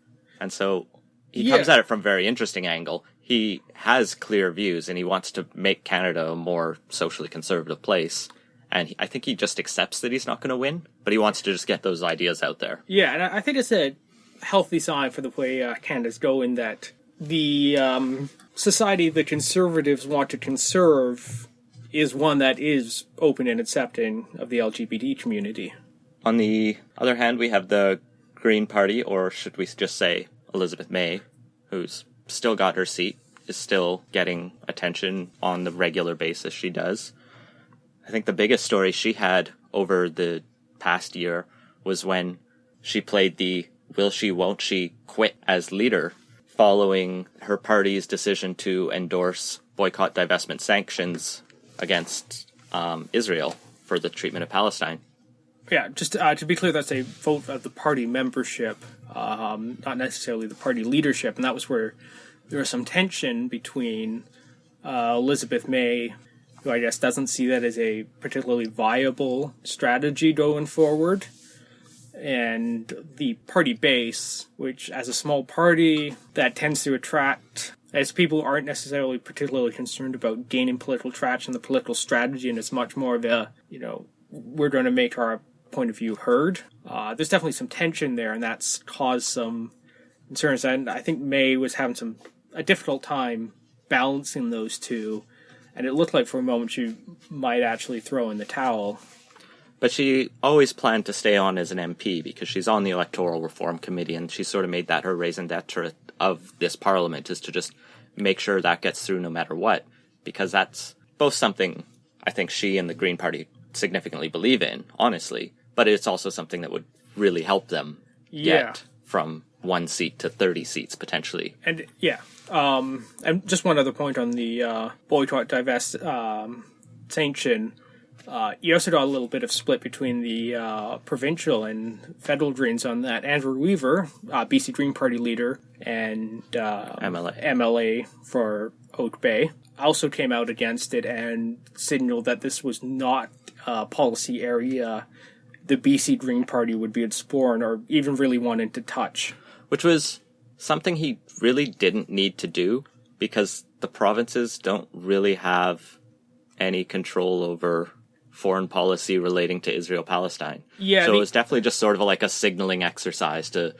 And so he comes at it from a very interesting angle. He has clear views and he wants to make Canada a more socially conservative place. And I think he just accepts that he's not going to win, but he wants to just get those ideas out there. Yeah, and I think it's a healthy sign for the way Canada's going that the society the Conservatives want to conserve is one that is open and accepting of the LGBT community. On the other hand, we have the Green Party, or should we just say Elizabeth May, who's still got her seat, is still getting attention on the regular basis she does. I think the biggest story she had over the past year was when she played the will she, won't she quit as leader following her party's decision to endorse boycott, divestment sanctions against Israel for the treatment of Palestine. Yeah, just to be clear, that's a vote of the party membership, not necessarily the party leadership, and that was where there was some tension between Elizabeth May, who I guess doesn't see that as a particularly viable strategy going forward, and the party base, which as a small party, that tends to attract, as people aren't necessarily particularly concerned about gaining political traction, the political strategy, and it's much more of a, we're going to make our point of view heard. There's definitely some tension there, and that's caused some concerns, and I think May was having a difficult time balancing those two, and it looked like for a moment she might actually throw in the towel. But she always planned to stay on as an MP because she's on the Electoral Reform Committee, and she sort of made that her raison d'etre of this parliament, is to just make sure that gets through no matter what, because that's both something I think she and the Green Party significantly believe in, honestly, but it's also something that would really help them get from 1 seat to 30 seats, potentially. And, and just one other point on the boycott, divest sanction. You also got a little bit of split between the provincial and federal Greens on that. Andrew Weaver, BC Green Party leader and MLA for Oak Bay, also came out against it and signaled that this was not a policy area the BC Green Party would be exploring or even really wanting to touch. Which was something he really didn't need to do, because the provinces don't really have any control over foreign policy relating to Israel-Palestine. Yeah, so it was definitely just sort of like a signaling exercise to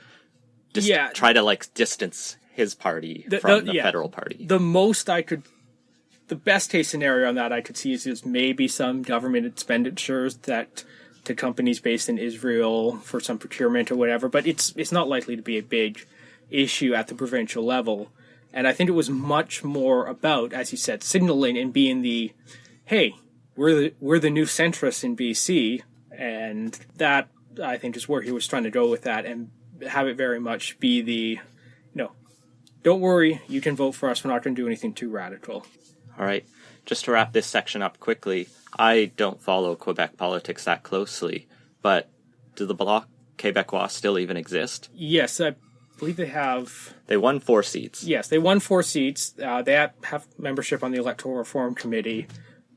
try to distance his party from the federal party. The best case scenario on that I could see is maybe some government expenditures that to companies based in Israel for some procurement or whatever, but it's not likely to be a big issue at the provincial level. And I think it was much more about, as you said, signaling and being the, hey, we're the new centrists in BC, and that, I think, is where he was trying to go with that, and have it very much be the, don't worry, you can vote for us, we're not going to do anything too radical. All right. Just to wrap this section up quickly, I don't follow Quebec politics that closely, but do the Bloc Québécois still even exist? Yes, I believe they have. They won 4 seats. Yes, they won 4 seats. They have membership on the Electoral Reform Committee,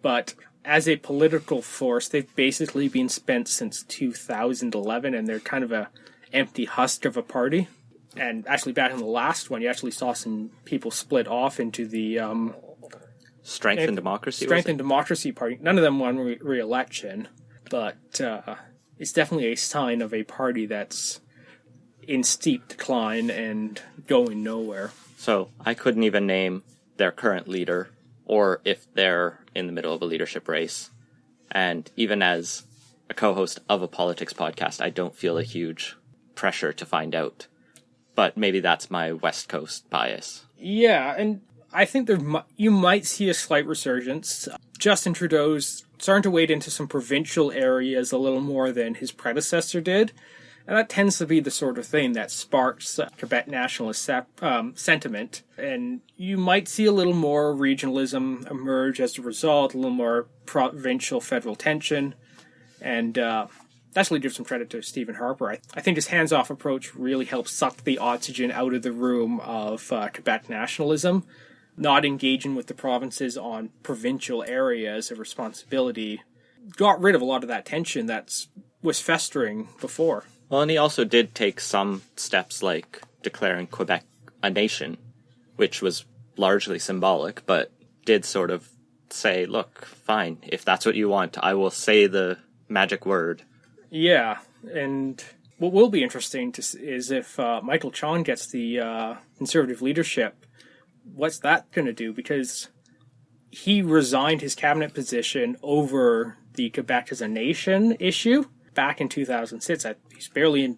but as a political force, they've basically been spent since 2011, and they're kind of a empty husk of a party. And actually, back in the last one, you actually saw some people split off into the Strength and Democracy. Strength and Democracy Party. None of them won re-election, but it's definitely a sign of a party that's in steep decline and going nowhere. So I couldn't even name their current leader, or if they're in the middle of a leadership race. And even as a co-host of a politics podcast, I don't feel a huge pressure to find out. But maybe that's my West Coast bias. Yeah, and I think you might see a slight resurgence. Justin Trudeau's starting to wade into some provincial areas a little more than his predecessor did. And that tends to be the sort of thing that sparks Quebec nationalist sentiment. And you might see a little more regionalism emerge as a result, a little more provincial federal tension. And that's really give some credit to Stephen Harper. I think his hands-off approach really helps suck the oxygen out of the room of Quebec nationalism. Not engaging with the provinces on provincial areas of responsibility got rid of a lot of that tension that was festering before. Well, and he also did take some steps like declaring Quebec a nation, which was largely symbolic, but did sort of say, look, fine, if that's what you want, I will say the magic word. Yeah, and what will be interesting is if Michael Chong gets the Conservative leadership, what's that going to do? Because he resigned his cabinet position over the Quebec as a nation issue back in 2006. He's barely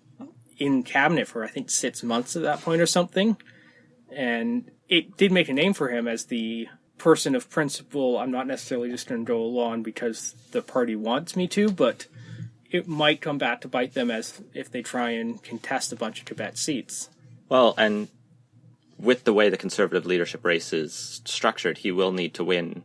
in cabinet for, I think, 6 months at that point or something. And it did make a name for him as the person of principle. I'm not necessarily just going to go along because the party wants me to, but it might come back to bite them as if they try and contest a bunch of Quebec seats. Well, and with the way the Conservative leadership race is structured, he will need to win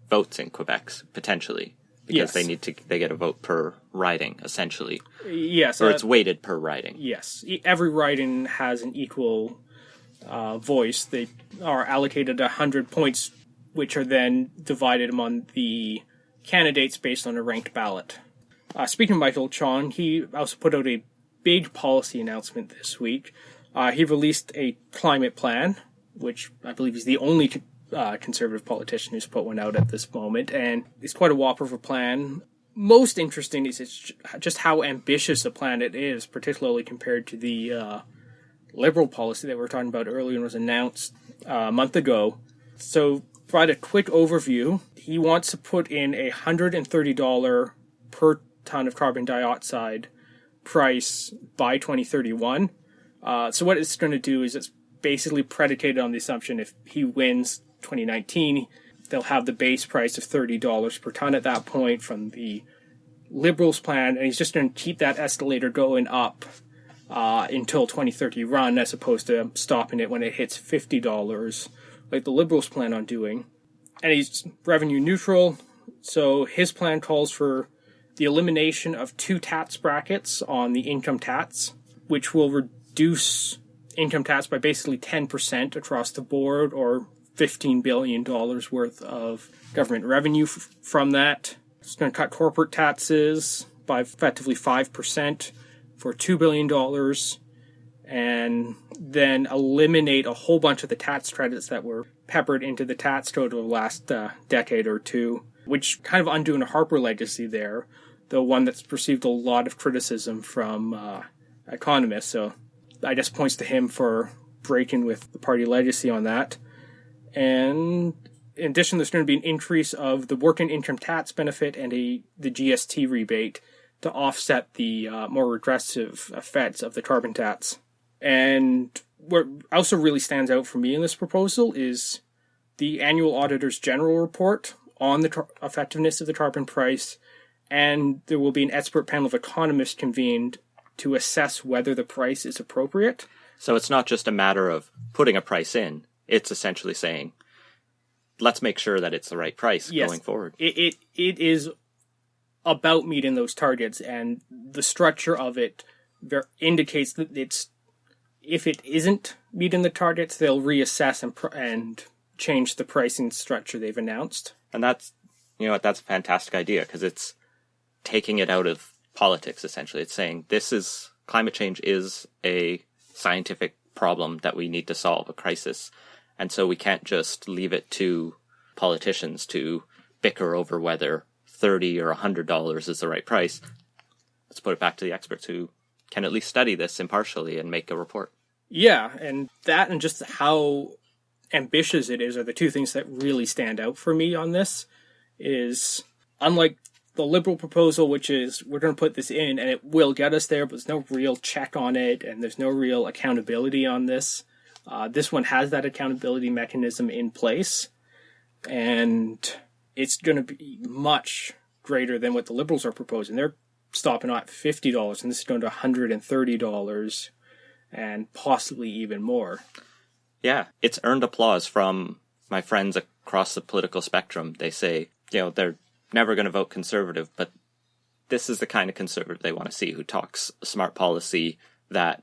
votes in Quebec, potentially. Because Yes. they get a vote per riding, essentially. Yes. Or it's weighted per riding. Yes. Every riding has an equal voice. They are allocated 100 points, which are then divided among the candidates based on a ranked ballot. Speaking of Michael Chong, he also put out a big policy announcement this week. He released a climate plan, which I believe is the only conservative politician who's put one out at this moment, and it's quite a whopper of a plan. Most interesting is it's just how ambitious a plan it is, particularly compared to the Liberal policy that we were talking about earlier and was announced a month ago. So, provide a quick overview. He wants to put in a $130 per ton of carbon dioxide price by 2031. So what it's going to do is it's basically predicated on the assumption if he wins 2019, they'll have the base price of $30 per ton at that point from the Liberals' plan, and he's just going to keep that escalator going up until 2030 run, as opposed to stopping it when it hits $50, like the Liberals plan on doing. And he's revenue neutral, so his plan calls for the elimination of 2 tax brackets on the income tax, which will reduce income tax by basically 10% across the board, or $15 billion worth of government revenue from that. It's going to cut corporate taxes by effectively 5% for $2 billion, and then eliminate a whole bunch of the tax credits that were peppered into the tax code over the last decade or two, which kind of undoing a Harper legacy there, though one that's received a lot of criticism from economists. So I guess points to him for breaking with the party legacy on that. And in addition, there's going to be an increase of the working income tax benefit and the GST rebate to offset the more regressive effects of the carbon tax. And what also really stands out for me in this proposal is the annual Auditor's General report on the effectiveness of the carbon price, and there will be an expert panel of economists convened to assess whether the price is appropriate. So it's not just a matter of putting a price in, it's essentially saying, let's make sure that it's the right price going forward. It is about meeting those targets, and the structure of it indicates that if it isn't meeting the targets, they'll reassess and change the pricing structure they've announced. And that's a fantastic idea, because it's taking it out of politics, essentially. It's saying climate change is a scientific problem that we need to solve, a crisis. And so we can't just leave it to politicians to bicker over whether $30 or $100 is the right price. Let's put it back to the experts who can at least study this impartially and make a report. Yeah, and that and just how ambitious it is are the two things that really stand out for me on this. Is unlike the Liberal proposal, which is we're going to put this in and it will get us there, but there's no real check on it and there's no real accountability on this. This one has that accountability mechanism in place, and it's going to be much greater than what the Liberals are proposing. They're stopping at $50, and this is going to $130 and possibly even more. Yeah, it's earned applause from my friends across the political spectrum. They say, they're never going to vote conservative, but this is the kind of conservative they want to see, who talks smart policy that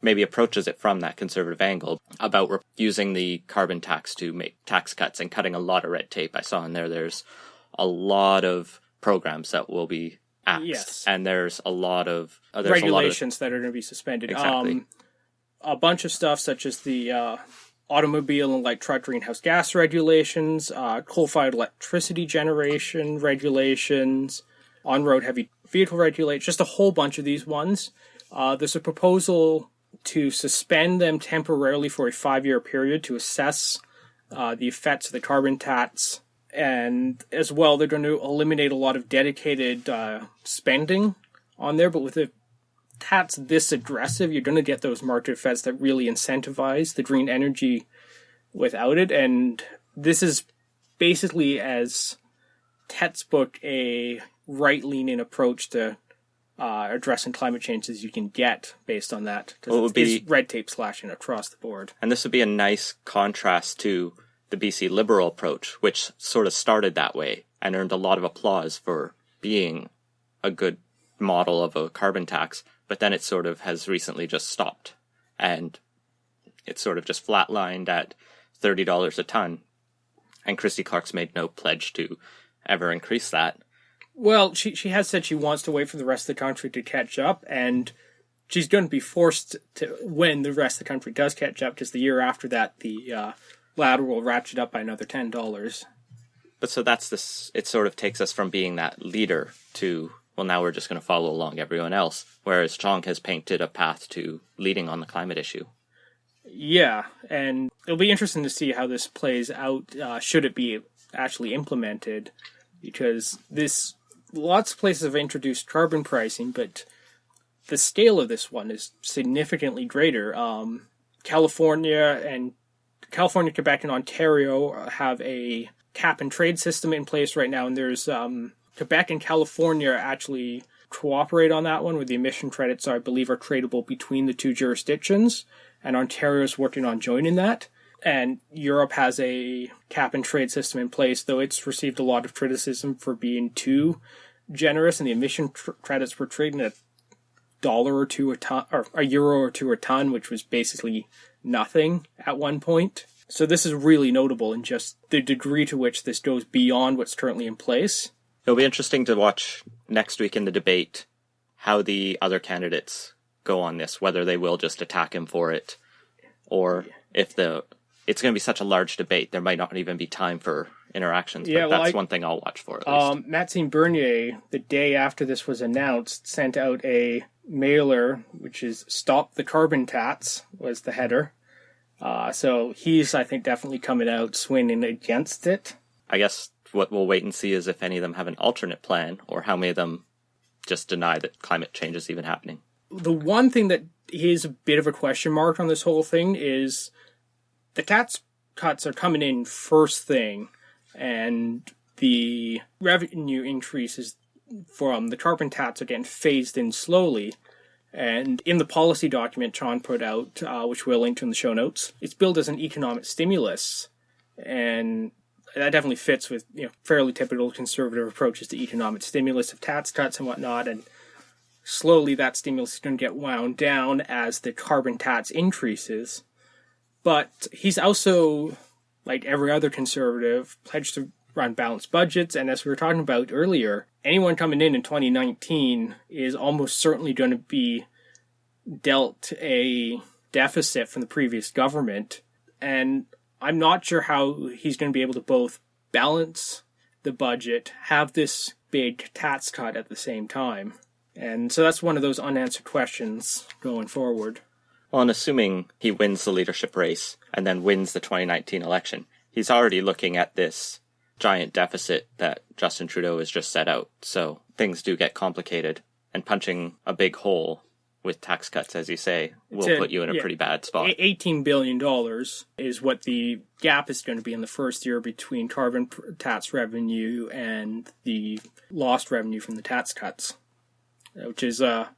maybe approaches it from that conservative angle about using the carbon tax to make tax cuts and cutting a lot of red tape. I saw in there's a lot of programs that will be axed. Yes. And there's a lot of regulations that are going to be suspended. Exactly. A bunch of stuff such as the automobile and light truck greenhouse gas regulations, coal-fired electricity generation regulations, on-road heavy vehicle regulations, just a whole bunch of these ones. There's a proposal to suspend them temporarily for a 5-year period to assess the effects of the carbon tax And as well, they're going to eliminate a lot of dedicated spending on there. But with a tax this aggressive, you're going to get those market effects that really incentivize the green energy without it. And this is basically as textbook a right-leaning approach to addressing climate change as you can get based on that. Well, it would be red tape slashing across the board. And this would be a nice contrast to the BC Liberal approach, which sort of started that way and earned a lot of applause for being a good model of a carbon tax, but then it sort of has recently just stopped. And it's sort of just flatlined at $30 a ton. And Christy Clark's made no pledge to ever increase that. Well, she has said she wants to wait for the rest of the country to catch up, and she's going to be forced to, when the rest of the country does catch up, because the year after that, the ladder will ratchet up by another $10. But so that's this, it sort of takes us from being that leader to, well, now we're just going to follow along everyone else, whereas Chong has painted a path to leading on the climate issue. Yeah, and it'll be interesting to see how this plays out, should it be actually implemented, because lots of places have introduced carbon pricing, but the scale of this one is significantly greater. California, Quebec, and Ontario have a cap and trade system in place right now, and there's Quebec and California actually cooperate on that one, where the emission credits, I believe, are tradable between the two jurisdictions, and Ontario is working on joining that. And Europe has a cap and trade system in place, though it's received a lot of criticism for being too generous, and the emission credits were trading at $1 or $2 a ton, or €1 or €2 a ton, which was basically nothing at one point. So this is really notable in just the degree to which this goes beyond what's currently in place. It'll be interesting to watch next week in the debate how the other candidates go on this, whether they will just attack him for it, or if it's going to be such a large debate, there might not even be time for interactions. But that's one thing I'll watch for, at least. Maxime Bernier, the day after this was announced, sent out a mailer, which is "Stop the Carbon Tax," was the header. So he's, I think, definitely coming out swinging against it. I guess what we'll wait and see is if any of them have an alternate plan, or how many of them just deny that climate change is even happening. The one thing that is a bit of a question mark on this whole thing is the tax cuts are coming in first thing, and the revenue increases from the carbon tax are getting phased in slowly. And in the policy document Sean put out, which we'll link to in the show notes, it's billed as an economic stimulus. And that definitely fits with fairly typical conservative approaches to economic stimulus of tax cuts and whatnot. And slowly that stimulus is going to get wound down as the carbon tax increases. But he's also, like every other conservative, pledged to run balanced budgets. And as we were talking about earlier, anyone coming in 2019 is almost certainly going to be dealt a deficit from the previous government. And I'm not sure how he's going to be able to both balance the budget, have this big tax cut at the same time. And so that's one of those unanswered questions going forward. Well, and assuming he wins the leadership race and then wins the 2019 election, he's already looking at this giant deficit that Justin Trudeau has just set out. So things do get complicated, and punching a big hole with tax cuts, as you say, will put you in a pretty bad spot. $18 billion is what the gap is going to be in the first year between carbon tax revenue and the lost revenue from the tax cuts, which is a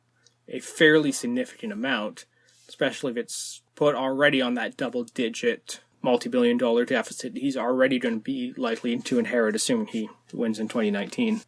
fairly significant amount, especially if it's put already on that double-digit multi-billion-dollar deficit he's already going to be likely to inherit, assuming he wins in 2019.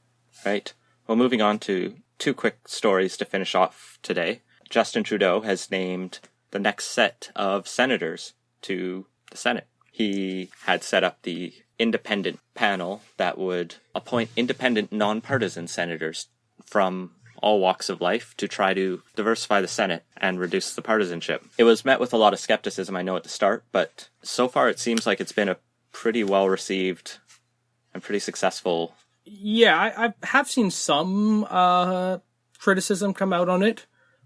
Right. Well, moving on to two quick stories to finish off today. Justin Trudeau has named the next set of senators to the Senate. He had set up the independent panel that would appoint independent, nonpartisan senators from all walks of life to try to diversify the Senate and reduce the partisanship. It was met with a lot of skepticism, I know, at the start, but so far it seems like it's been a pretty well-received and pretty successful. Yeah, I have seen some criticism come out on it.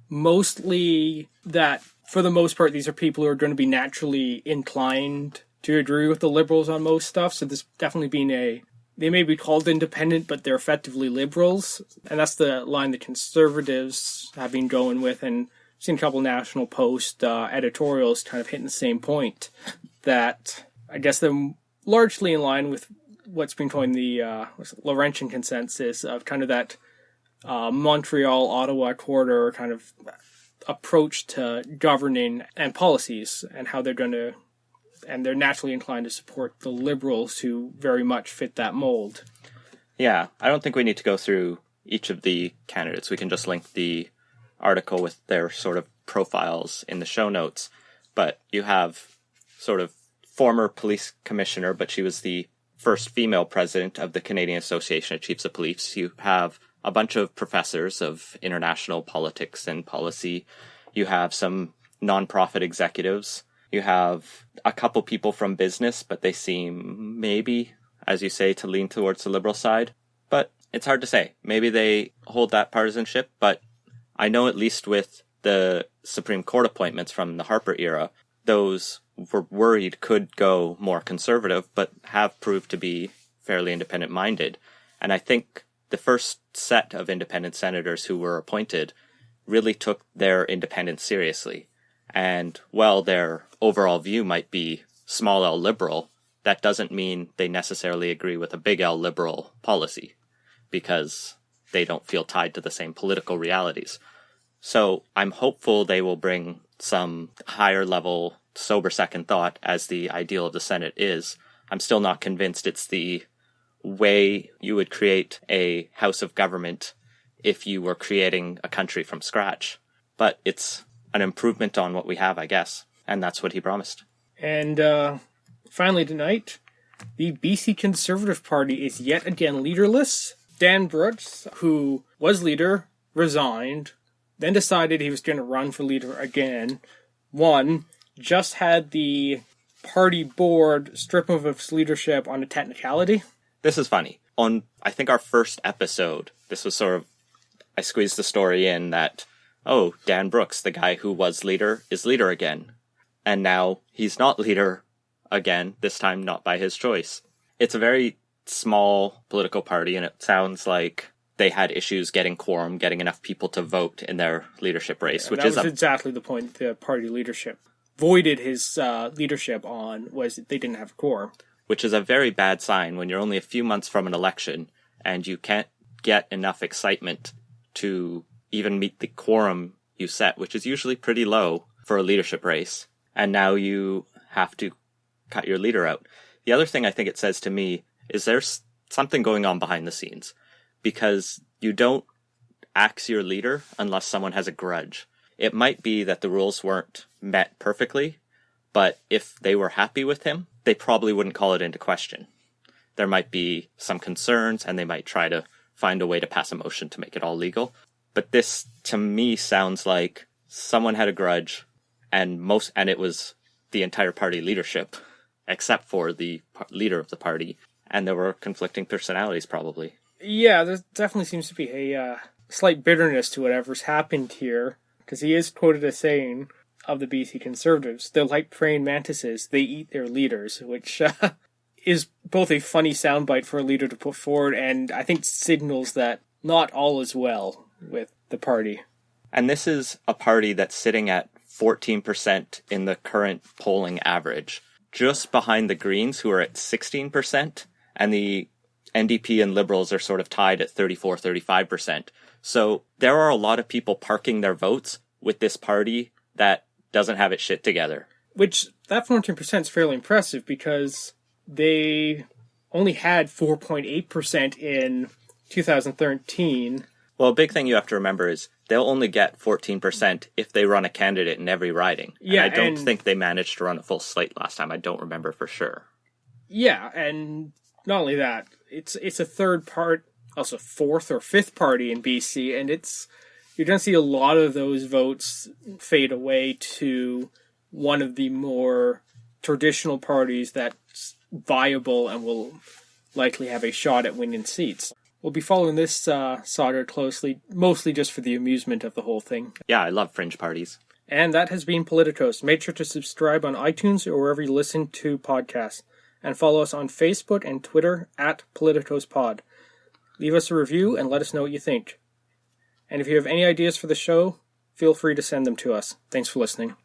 Mostly that, for the most part, these are people who are going to be naturally inclined to agree with the Liberals on most stuff, so this definitely being a they may be called independent, but they're effectively liberals. And that's the line the Conservatives have been going with. And I've seen a couple National Post editorials kind of hitting the same point, that I guess they're largely in line with what's been called the Laurentian consensus of kind of that Montreal-Ottawa corridor kind of approach to governing and policies, and how they're going to, and they're naturally inclined to support the Liberals who very much fit that mold. Yeah, I don't think we need to go through each of the candidates. We can just link the article with their sort of profiles in the show notes. But you have sort of former police commissioner, but she was the first female president of the Canadian Association of Chiefs of Police. You have a bunch of professors of international politics and policy. You have some nonprofit executives. You have a couple people from business, but they seem maybe, as you say, to lean towards the Liberal side. But it's hard to say. Maybe they hold that partisanship, but I know at least with the Supreme Court appointments from the Harper era, those were worried could go more conservative, but have proved to be fairly independent-minded. And I think the first set of independent senators who were appointed really took their independence seriously. And while their overall view might be small L liberal, that doesn't mean they necessarily agree with a big L liberal policy, because they don't feel tied to the same political realities. So I'm hopeful they will bring some higher level, sober second thought, as the ideal of the Senate is. I'm still not convinced it's the way you would create a house of government if you were creating a country from scratch. But it's an improvement on what we have, I guess. And that's what he promised. And finally tonight, the BC Conservative Party is yet again leaderless. Dan Brooks, who was leader, resigned, then decided he was going to run for leader again. Just had the party board strip him of his leadership on a technicality. This is funny. On, I think, our first episode, this was sort of, I squeezed the story in that, oh, Dan Brooks, the guy who was leader, is leader again. And now he's not leader again, this time not by his choice. It's a very small political party, and it sounds like they had issues getting quorum, getting enough people to vote in their leadership race, which is exactly the point the party leadership voided his leadership on, was that they didn't have a quorum. Which is a very bad sign when you're only a few months from an election and you can't get enough excitement to even meet the quorum you set, which is usually pretty low for a leadership race. And now you have to cut your leader out. The other thing I think it says to me is there's something going on behind the scenes, because you don't axe your leader unless someone has a grudge. It might be that the rules weren't met perfectly, but if they were happy with him, they probably wouldn't call it into question. There might be some concerns, and they might try to find a way to pass a motion to make it all legal. But this, to me, sounds like someone had a grudge, and it was the entire party leadership, except for the leader of the party, and there were conflicting personalities, probably. Yeah, there definitely seems to be a slight bitterness to whatever's happened here, because he is quoted as saying of the BC Conservatives, they're like praying mantises, they eat their leaders, which is both a funny soundbite for a leader to put forward, and I think signals that not all is well with the party. And this is a party that's sitting at 14% in the current polling average, just behind the Greens, who are at 16%, and the NDP and Liberals are sort of tied at 34-35%. So there are a lot of people parking their votes with this party that doesn't have its shit together. Which, that 14% is fairly impressive, because they only had 4.8% in 2013. Well, a big thing you have to remember is they'll only get 14% if they run a candidate in every riding. Yeah, and I don't think they managed to run a full slate last time. I don't remember for sure. Yeah, and not only that, it's a fourth or fifth party in BC, and you're going to see a lot of those votes fade away to one of the more traditional parties that's viable and will likely have a shot at winning seats. We'll be following this saga closely, mostly just for the amusement of the whole thing. Yeah, I love fringe parties. And that has been Politicos. Make sure to subscribe on iTunes or wherever you listen to podcasts. and follow us on Facebook and Twitter at PolititosPod. Leave us a review and let us know what you think. And if you have any ideas for the show, feel free to send them to us. Thanks for listening.